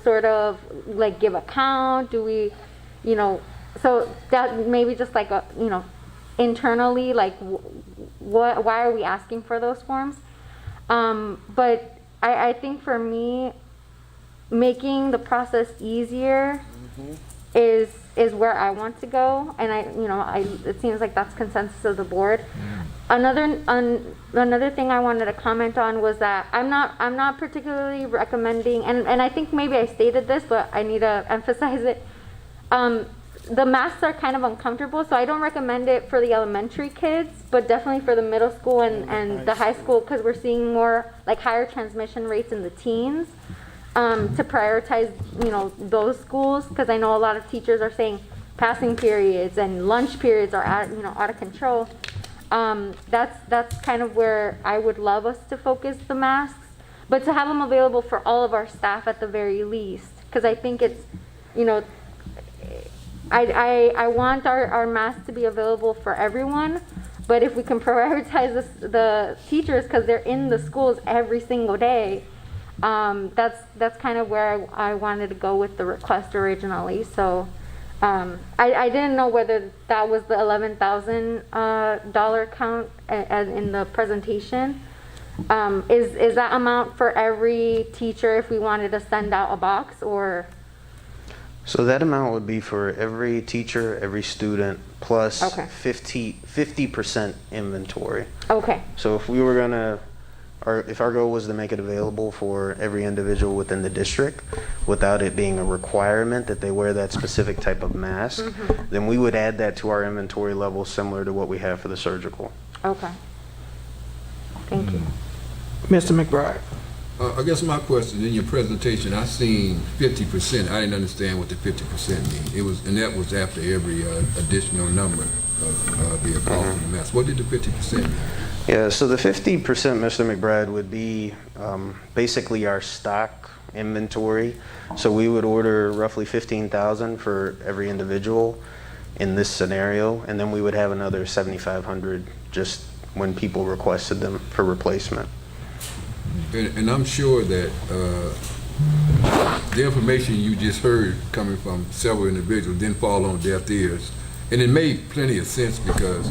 sort of like give a count? Do we, so that maybe just like a internally, like why are we asking for those forms? But I think for me, making the process easier is where I want to go, and it seems like that's consensus of the board. Another thing I wanted to comment on was that I'm not particularly recommending, and I think maybe I stated this, but I need to emphasize it. The masks are kind of uncomfortable, so I don't recommend it for the elementary kids, but definitely for the middle school and the high school, because we're seeing more like higher transmission rates in the teens. To prioritize, those schools, because I know a lot of teachers are saying passing periods and lunch periods are out of control. That's kind of where I would love us to focus the masks, but to have them available for all of our staff at the very least, because I think it's, I want our masks to be available for everyone, but if we can prioritize the teachers, because they're in the schools every single day, that's kind of where I wanted to go with the request originally. So I didn't know whether that was the $11,000 count as in the presentation. Is that amount for every teacher if we wanted to send out a box, or? So that amount would be for every teacher, every student, plus 50% inventory. Okay. So if we were gonna, or if our goal was to make it available for every individual within the district, without it being a requirement that they wear that specific type of mask, then we would add that to our inventory level similar to what we have for the surgical. Okay. Thank you. Mr. McBride. I guess my question, in your presentation, I seen 50%. I didn't understand what the 50% mean. It was, and that was after every additional number of the cost of the mask. What did the 50% mean? Yeah, so the 50%, Mr. McBride, would be basically our stock inventory. So we would order roughly 15,000 for every individual in this scenario, and then we would have another 7,500 just when people requested them for replacement. And I'm sure that the information you just heard coming from several individuals didn't fall on deaf ears. And it made plenty of sense because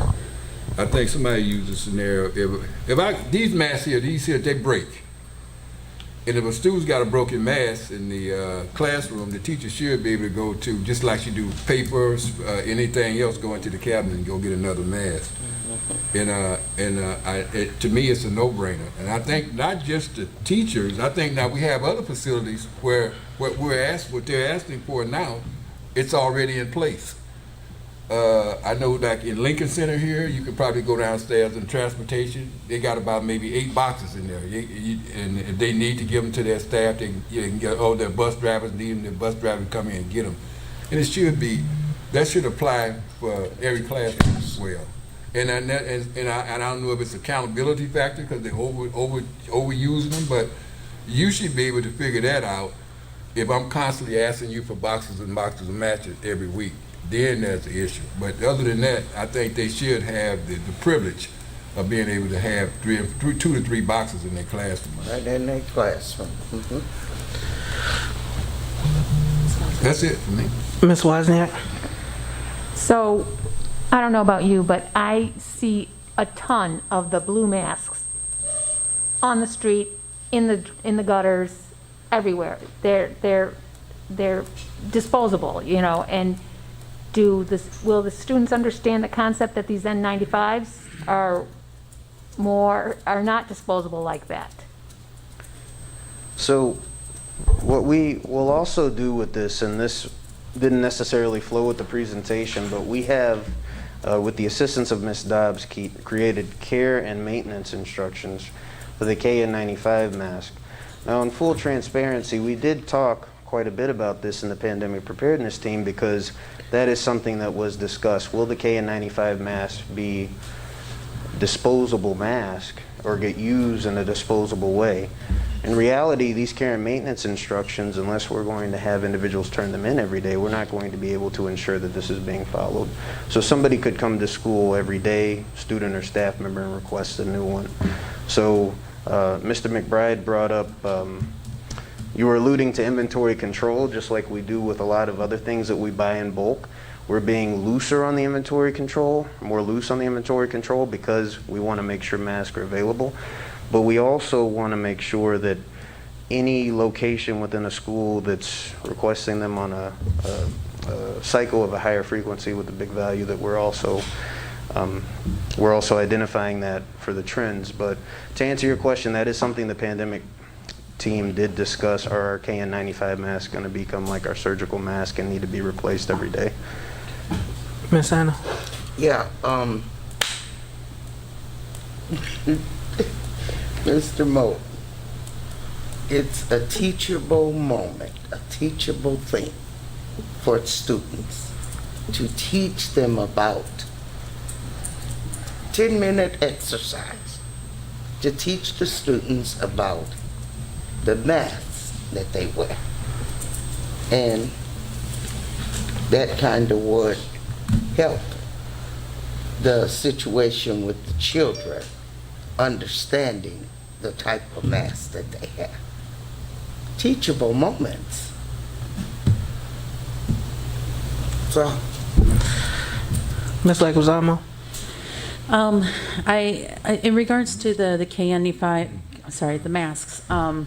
I think somebody used a scenario, these masks here, they break. And if a student's got a broken mask in the classroom, the teacher should be able to go to, just like you do papers, anything else, go into the cabinet and go get another mask. And to me, it's a no-brainer. And I think not just the teachers, I think now we have other facilities where what they're asking for now, it's already in place. I know like in Lincoln Center here, you could probably go downstairs in transportation. They got about maybe 8 boxes in there. And if they need to give them to their staff, they can get, their bus drivers need them, their bus drivers come in and get them. And it should be, that should apply for every classroom as well. And I don't know if it's accountability factor because they're overusing them, but you should be able to figure that out. If I'm constantly asking you for boxes and boxes of matches every week, then that's the issue. But other than that, I think they should have the privilege of being able to have 2 to 3 boxes in their classroom. Right in their classroom. That's it for me. Ms. Wozniak? So, I don't know about you, but I see a ton of the blue masks on the street, in the gutters, everywhere. They're disposable, you know, and will the students understand the concept that these N95s are not disposable like that? So what we will also do with this, and this didn't necessarily flow with the presentation, but we have, with the assistance of Ms. Dobbs, created care and maintenance instructions for the KN95 mask. Now, in full transparency, we did talk quite a bit about this in the pandemic preparedness team because that is something that was discussed. Will the KN95 mask be disposable mask or get used in a disposable way? In reality, these care and maintenance instructions, unless we're going to have individuals turn them in every day, we're not going to be able to ensure that this is being followed. So somebody could come to school every day, student or staff member, and request a new one. So Mr. McBride brought up, you were alluding to inventory control, just like we do with a lot of other things that we buy in bulk. We're being looser on the inventory control, more loose on the inventory control because we want to make sure masks are available. But we also want to make sure that any location within a school that's requesting them on a cycle of a higher frequency with a big value, that we're also identifying that for the trends. But to answer your question, that is something the pandemic team did discuss. Are our KN95 masks going to become like our surgical mask and need to be replaced every day? Ms. Anna? Yeah, Mr. Moe, it's a teachable moment, a teachable thing for students to teach them about 10-minute exercise to teach the students about the masks that they wear. And that kind of would help the situation with the children understanding the type of mask that they have. Teachable moments. So, Ms. Leguizamo? In regards to the KN95, sorry, the masks, I'm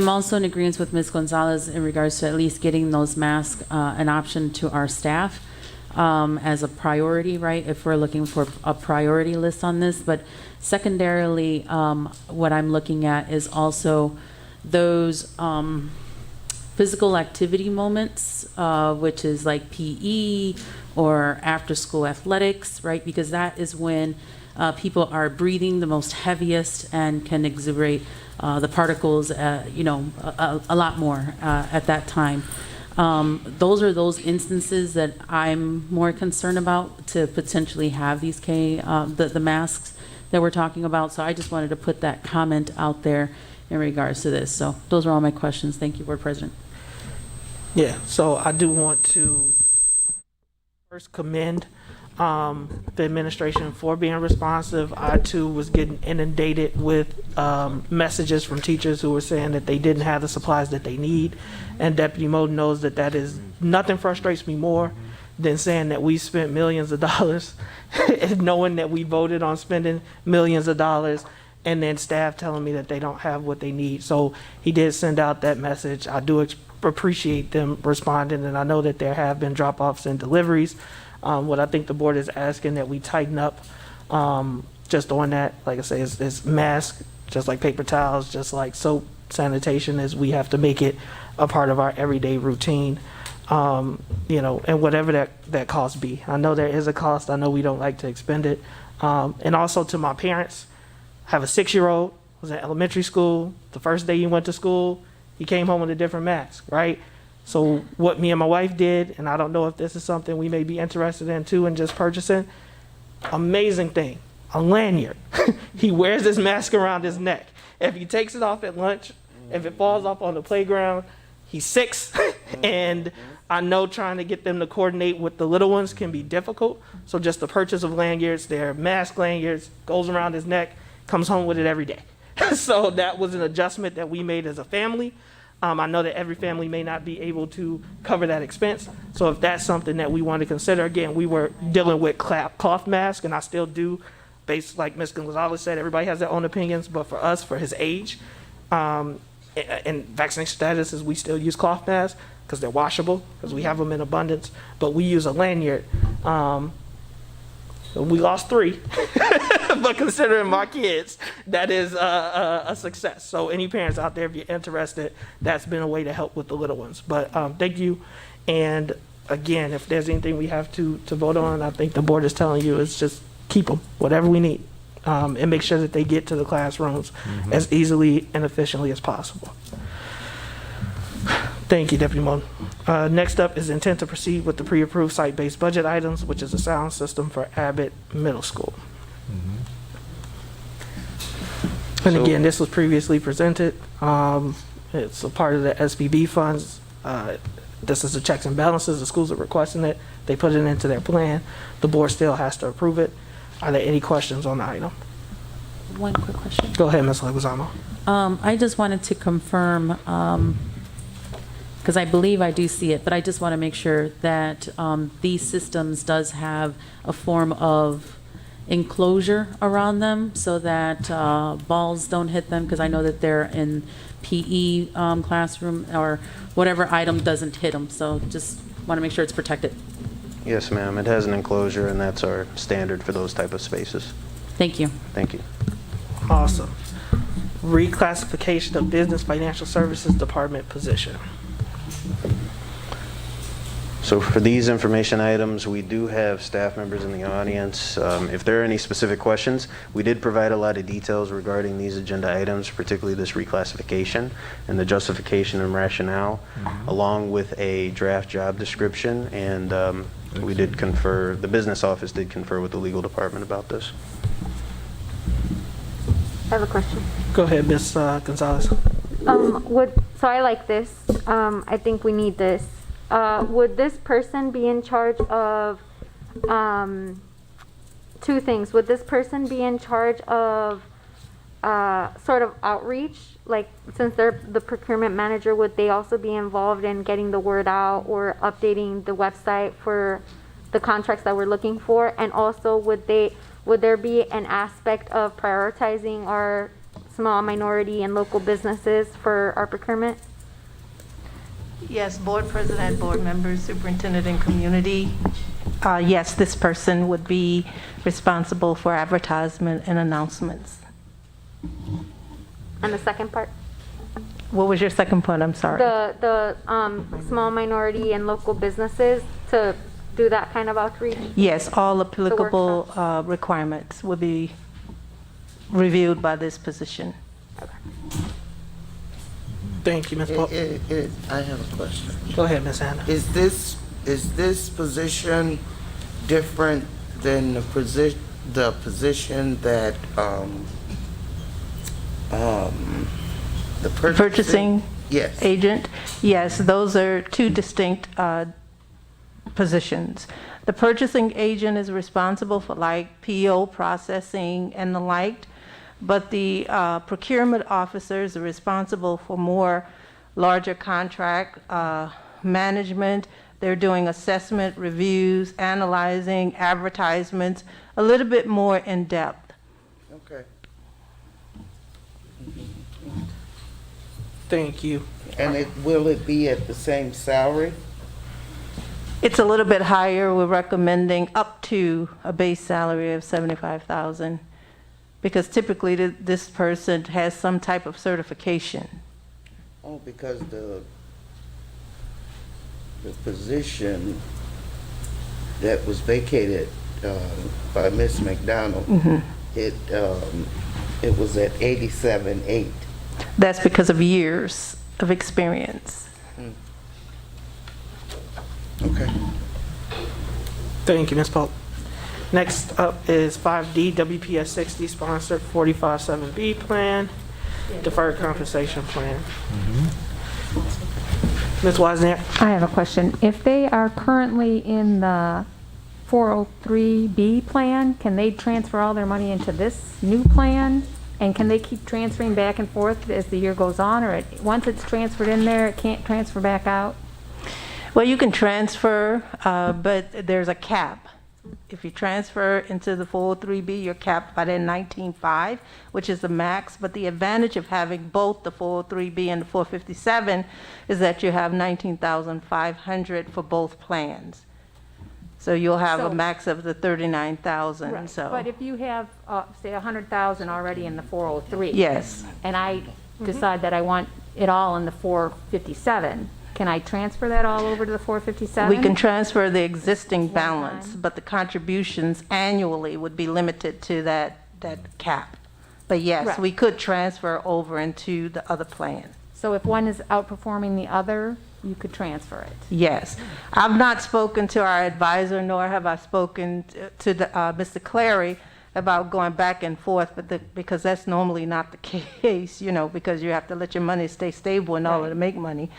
also in agreement with Ms. Gonzalez in regards to at least getting those masks an option to our staff as a priority, right? If we're looking for a priority list on this. But secondarily, what I'm looking at is also those physical activity moments, which is like PE or after school athletics, right? Because that is when people are breathing the most heaviest and can exuberate the particles, a lot more at that time. Those are those instances that I'm more concerned about to potentially have these the masks that we're talking about. So I just wanted to put that comment out there in regards to this. So those are all my questions. Thank you, Board President. Yeah, so I do want to first commend the administration for being responsive. I too was getting inundated with messages from teachers who were saying that they didn't have the supplies that they need. And Deputy Moden knows that is nothing frustrates me more than saying that we spent millions of dollars and knowing that we voted on spending millions of dollars and then staff telling me that they don't have what they need. So he did send out that message. I do appreciate them responding, and I know that there have been drop-offs and deliveries. What I think the board is asking that we tighten up just on that, like I say, is masks, just like paper towels, just like soap, sanitation, is we have to make it a part of our everyday routine, and whatever that cost be. I know there is a cost. I know we don't like to expend it. And also to my parents, I have a 6-year-old, was in elementary school. The first day he went to school, he came home with a different mask, right? So what me and my wife did, and I don't know if this is something we may be interested in too, and just purchasing, amazing thing, a lanyard. He wears this mask around his neck. If he takes it off at lunch, if it falls off on the playground, he's 6, and I know trying to get them to coordinate with the little ones can be difficult. So just the purchase of lanyards, they're mask lanyards, goes around his neck, comes home with it every day. So that was an adjustment that we made as a family. I know that every family may not be able to cover that expense. So if that's something that we want to consider, again, we were dealing with cloth masks, and I still do, based like Ms. Gonzalez said, everybody has their own opinions, but for us, for his age, and vaccination status is we still use cloth masks because they're washable, because we have them in abundance, but we use a lanyard. We lost 3, but considering my kids, that is a success. So any parents out there, if you're interested, that's been a way to help with the little ones. But thank you. And again, if there's anything we have to vote on, I think the board is telling you is just keep them, whatever we need, and make sure that they get to the classrooms as easily and efficiently as possible. Thank you, Deputy Moden. Next up is intent to proceed with the pre-approved site-based budget items, which is a sound system for Abbott Middle School. And again, this was previously presented. It's a part of the SBB funds. This is the checks and balances. The schools are requesting it. They put it into their plan. The board still has to approve it. Are there any questions on the item? One quick question. Go ahead, Ms. Leguizamo. I just wanted to confirm, because I believe I do see it, but I just want to make sure that these systems does have a form of enclosure around them so that balls don't hit them, because I know that they're in PE classroom or whatever item doesn't hit them. So just want to make sure it's protected. Yes, ma'am. It has an enclosure, and that's our standard for those type of spaces. Thank you. Thank you. Awesome. Reclassification of Business Financial Services Department position. So for these information items, we do have staff members in the audience. If there are any specific questions, we did provide a lot of details regarding these agenda items, particularly this reclassification and the justification and rationale, along with a draft job description. And we did confer, the business office did confer with the legal department about this. I have a question. Go ahead, Ms. Gonzalez. So I like this. I think we need this. Would this person be in charge of 2 things? Would this person be in charge of sort of outreach? Like, since they're the procurement manager, would they also be involved in getting the word out or updating the website for the contracts that we're looking for? And also, would there be an aspect of prioritizing our small minority and local businesses for our procurement? Yes, board president, board members, superintendent, and community. Yes, this person would be responsible for advertisement and announcements. And the second part? What was your second point? I'm sorry. The small minority and local businesses to do that kind of outreach? Yes, all applicable requirements will be reviewed by this position. Thank you, Ms. Pope. I have a question. Go ahead, Ms. Hannah. Is this position different than the position that, the Purchasing Yes. agent? Yes, those are two distinct positions. The purchasing agent is responsible for like PO processing and the like, but the procurement officers are responsible for more larger contract management. They're doing assessment, reviews, analyzing, advertisements, a little bit more in depth. Okay. Thank you. And will it be at the same salary? It's a little bit higher. We're recommending up to a base salary of $75,000 because typically this person has some type of certification. Oh, because the position that was vacated by Ms. McDonald, it was at 87.8. That's because of years of experience. Okay. Thank you, Ms. Pope. Next up is 5D, WPS 60 sponsored 45-7B plan, deferred compensation plan. Ms. Wozniak? I have a question. If they are currently in the 403B plan, can they transfer all their money into this new plan? And can they keep transferring back and forth as the year goes on, or once it's transferred in there, it can't transfer back out? Well, you can transfer, but there's a cap. If you transfer into the 403B, you're capped by that 19.5, which is the max. But the advantage of having both the 403B and the 457 is that you have $19,500 for both plans. So you'll have a max of the $39,000. Right. So. But if you have, say, $100,000 already in the 403. Yes. And I decide that I want it all in the 457, can I transfer that all over to the 457? We can transfer the existing balance, but the contributions annually would be limited to that cap. But yes, Right. we could transfer over into the other plan. So if one is outperforming the other, you could transfer it? Yes. I've not spoken to our advisor, nor have I spoken to Mr. Clary about going back and forth, because that's normally not the case, because you have to let your money stay stable in order to make money.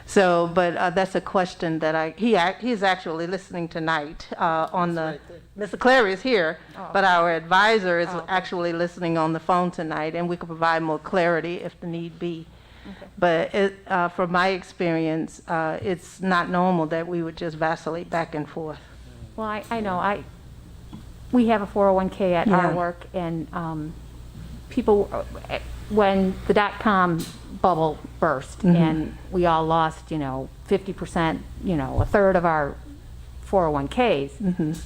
So, but that's a question that he's actually listening tonight on the, Mr. Clary is here, but our advisor is actually listening on the phone tonight, and we could provide more clarity if the need be. Okay. But from my experience, it's not normal that we would just vacillate back and forth. Well, I know, we have a 401K at our work, and people, when the dot-com bubble burst, and we all lost, 50%, a third of our 401Ks,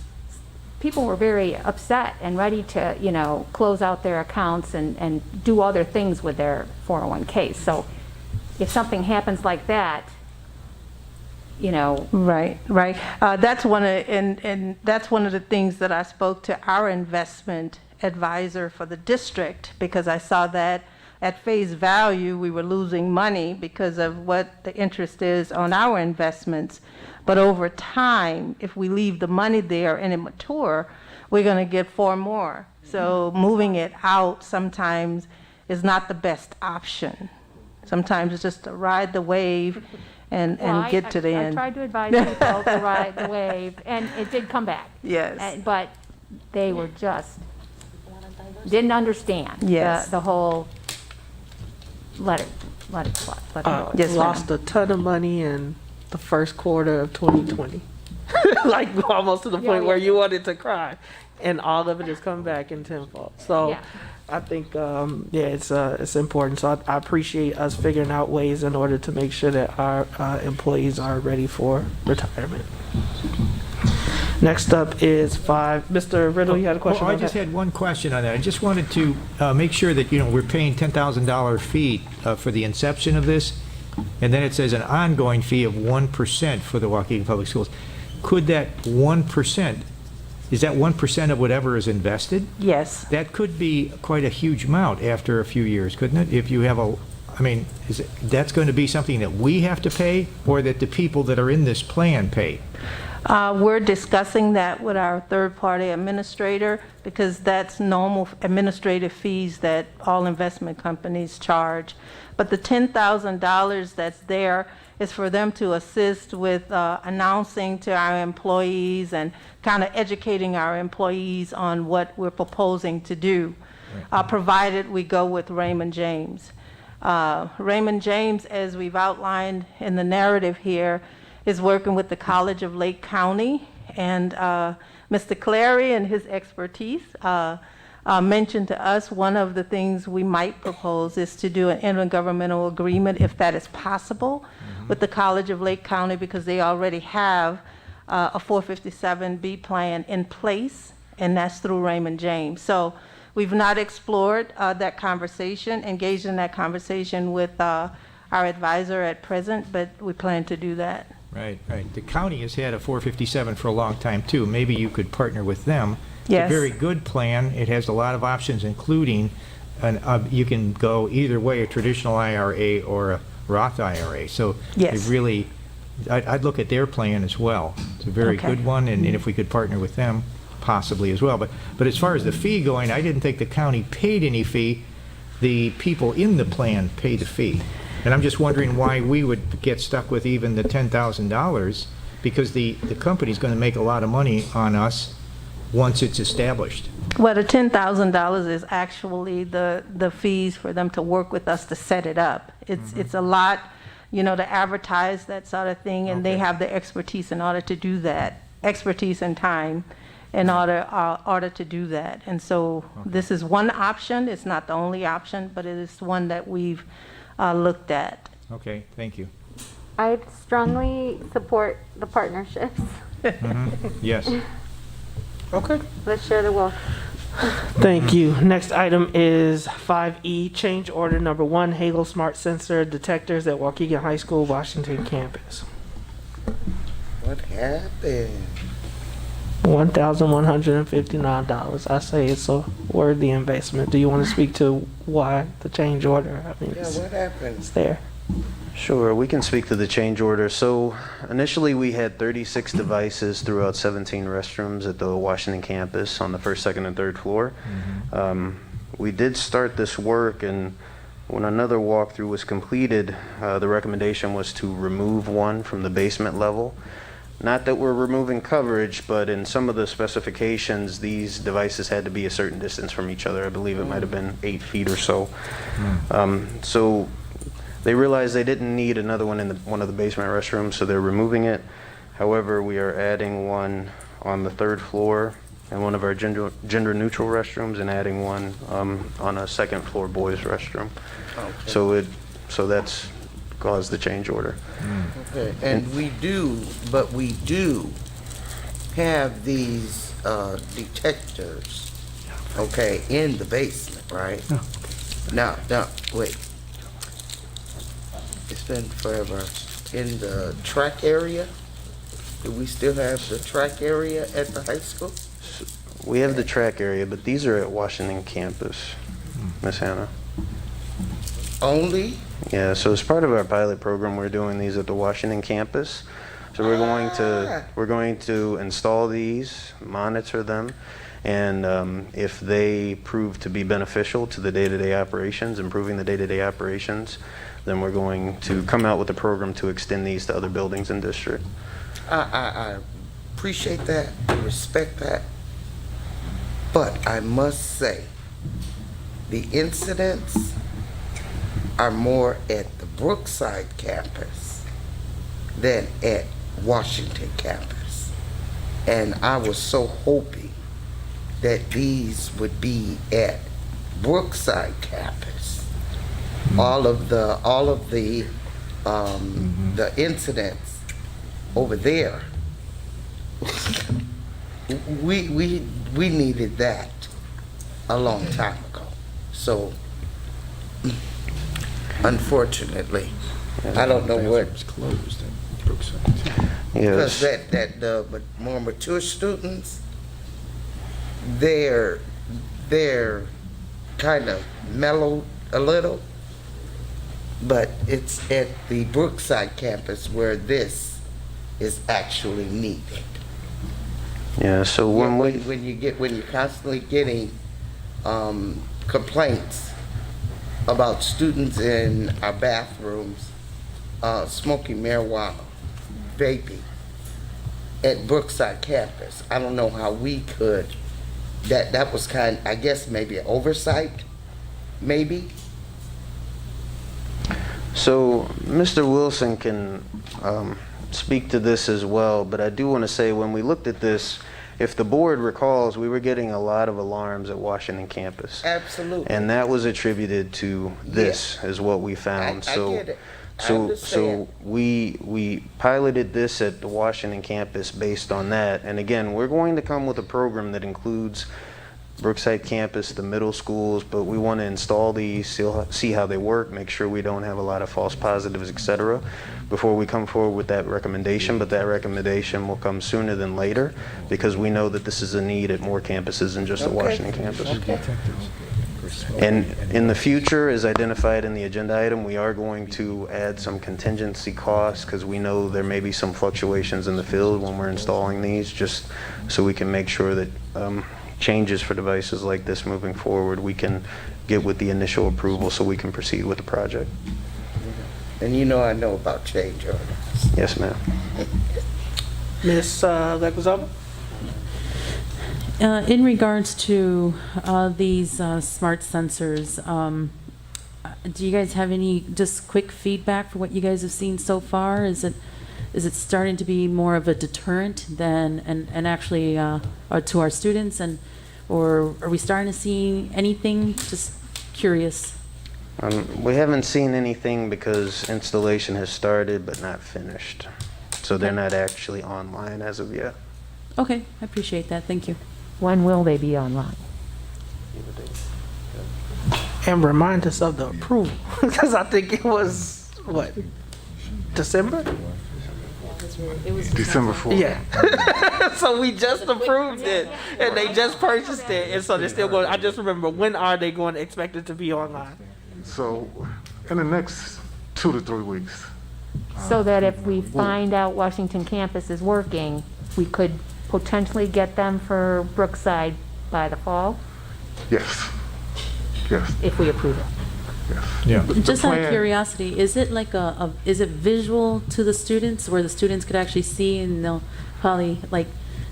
people were very upset and ready to, close out their accounts and do other things with their 401Ks. So if something happens like that, Right. That's one of the things that I spoke to our investment advisor for the district, because I saw that at face value we were losing money because of what the interest is on our investments. But over time, if we leave the money there and it mature, we're going to get 4 more. So moving it out sometimes is not the best option. Sometimes it's just to ride the wave and get to the end. I tried to advise people to ride the wave, and it did come back. Yes. But they were just, didn't understand the whole, let it slide, let it go. Yes, Lost a ton of money in the first quarter of 2020. Like almost to the point where you wanted to cry. And all of it has come back in tenfold. So I think, it's important. So I appreciate us figuring out ways in order to make sure that our employees are ready for retirement. Next up is 5. Mr. Riddle, you had a question? I just had one question on that. I just wanted to make sure that, we're paying $10,000 fee for the inception of this, and then it says an ongoing fee of 1% for the Waukegan Public Schools. could that 1%, is that 1% of whatever is invested? Yes. That could be quite a huge amount after a few years, couldn't it? If you have that's going to be something that we have to pay, or that the people that are in this plan pay? We're discussing that with our third-party administrator, because that's normal administrative fees that all investment companies charge. But the $10,000 that's there is for them to assist with announcing to our employees and kind of educating our employees on what we're proposing to do, provided we go with Raymond James. Raymond James, as we've outlined in the narrative here, is working with the College of Lake County, and Mr. Clary and his expertise mentioned to us one of the things we might propose is to do an intergovernmental agreement, if that is possible, with the College of Lake County, because they already have a 457B plan in place, and that's through Raymond James. So we've not explored that conversation, engaged in that conversation with our advisor at present, but we plan to do that. Right. The county has had a 457 for a long time, too. Maybe you could partner with them. Yes. It's a very good plan. It has a lot of options, including you can go either way, a traditional IRA or a Roth IRA. So yes. I'd look at their plan as well. It's a very good one, and if we could partner with them, possibly as well. But as far as the fee going, I didn't think the county paid any fee. The people in the plan pay the fee. And I'm just wondering why we would get stuck with even the $10,000, because the company's going to make a lot of money on us once it's established. Well, the $10,000 is actually the fees for them to work with us to set it up. It's a lot, to advertise that sort of thing, and they have the expertise in order to do that, expertise and time in order to do that. And so this is one option. It's not the only option, but it is one that we've looked at. Okay, thank you. I strongly support the partnerships. Yes. Okay. Let's share the wealth. Thank you. Next item is 5E, change order number 1, Halo Smart Sensor Detectors at Waukegan High School, Washington campus. What happened? $1,159. I say it's a worthy investment. Do you want to speak to why the change order? What happened? It's there. Sure, we can speak to the change order. So initially we had 36 devices throughout 17 restrooms at the Washington campus on the first, second, and third floor. We did start this work, and when another walkthrough was completed, the recommendation was to remove one from the basement level. Not that we're removing coverage, but in some of the specifications, these devices had to be a certain distance from each other. I believe it might have been 8 feet or so. So they realized they didn't need another one in one of the basement restrooms, so they're removing it. However, we are adding one on the third floor in one of our gender-neutral restrooms, and adding one on a second floor boys restroom. So that's caused the change order. Okay, and we do have these detectors, okay, in the basement, right? No, wait. It's been forever. In the track area? Do we still have the track area at the high school? We have the track area, but these are at Washington campus, Miss Hannah. Only? Yeah, so as part of our pilot program, we're doing these at the Washington campus. So we're going to install these, monitor them, and if they prove to be beneficial to the day-to-day operations, improving the day-to-day operations, then we're going to come out with a program to extend these to other buildings in district. I appreciate that, I respect that, but I must say, the incidents are more at the Brookside campus than at Washington campus. And I was so hoping that these would be at Brookside campus. All of the incidents over there, we needed that a long time ago. So unfortunately, I don't know what. Because Yes. the more mature students, they're kind of mellowed a little, but it's at the Brookside campus where this is actually needed. Yeah, so when we, When you're constantly getting complaints about students in our bathrooms smoking marijuana, vaping at Brookside campus, I don't know how we could. That was I guess maybe an oversight, maybe. So Mr. Wilson can speak to this as well, but I do want to say when we looked at this, if the board recalls, we were getting a lot of alarms at Washington campus. Absolutely. And that was attributed to this, is what we found. I get it. I So understand. we piloted this at the Washington campus based on that. And again, we're going to come with a program that includes Brookside campus, the middle schools, but we want to install these, see how they work, make sure we don't have a lot of false positives, et cetera, before we come forward with that recommendation. But that recommendation will come sooner than later because we know that this is a need at more campuses than just the Washington campus. And in the future, as identified in the agenda item, we are going to add some contingency costs because we know there may be some fluctuations in the field when we're installing these, just so we can make sure that changes for devices like this moving forward, we can get with the initial approval so we can proceed with the project. And I know about change orders. Yes, ma'am. Ms. Leguizamo? In regards to these smart sensors, do you guys have any just quick feedback for what you guys have seen so far? Is it starting to be more of a deterrent than and actually to our students, or are we starting to see anything? Just curious. We haven't seen anything because installation has started but not finished, so they're not actually online as of yet. Okay, I appreciate that. Thank you. When will they be online? And remind us of the approval, because I think it was, what, December? December 4th. Yeah. So we just approved it, and they just purchased it, and so they're still going, I just remember, when are they going to expect it to be online? So in the next 2 to 3 weeks. So that if we find out Washington campus is working, we could potentially get them for Brookside by the fall, Yes. Yes. if we approve it. Yeah. Just out of curiosity, is it like is it visual to the students where the students could actually see and they'll probably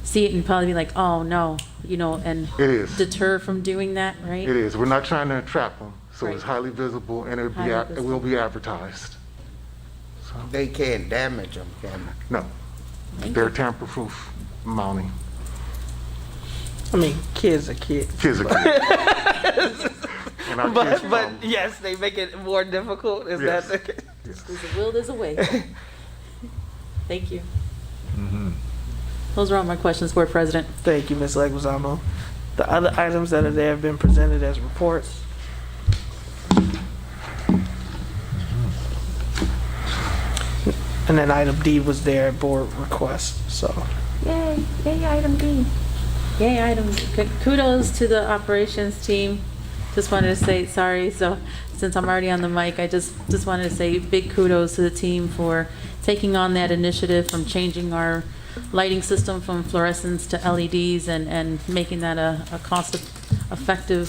see it and probably be like, oh no, and It is. deter from doing that, right? It is. We're not trying to trap them, so it's Right. highly visible and it Highly will be advertised. They can't damage them, can they? No. They're tamper-proof mounting. I mean, kids are kids. Kids are kids. And our kids But yes, they make it more difficult, is Yes. that the case? There's a will, there's a way. Thank you. Mm-hmm. Those are all my questions, Board President. Thank you, Ms. Leguizamo. The other items that are there have been presented as reports. And then item D was their board request, so. Yay, item D. Yay, items. Kudos to the operations team. Just wanted to say sorry. So since I'm already on the mic, I just wanted to say big kudos to the team for taking on that initiative from changing our lighting system from fluorescents to LEDs and making that a cost-effective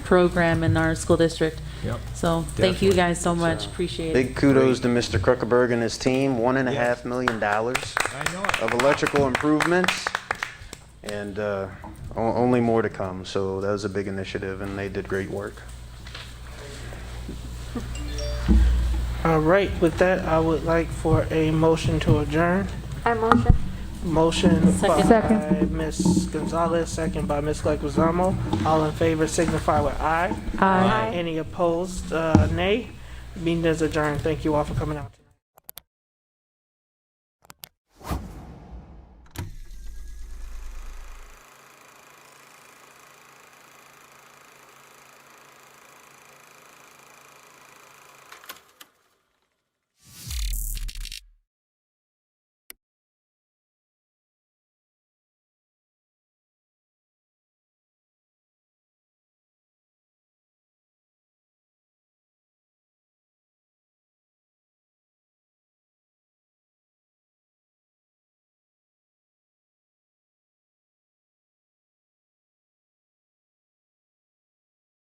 program in our school district. Yep. So thank you guys so much. Appreciate it. Big kudos to Mr. Kruckerberg and his team, $1.5 million of electrical improvements, and only more to come. So that was a big initiative, and they did great work. All right, with that, I would like for a motion to adjourn. I motion. Motion by Second. Ms. Gonzalez, second by Ms. Leguizamo. All in favor signify with aye. Aye. Any opposed, nay. Meeting is adjourned. Thank you all for coming out.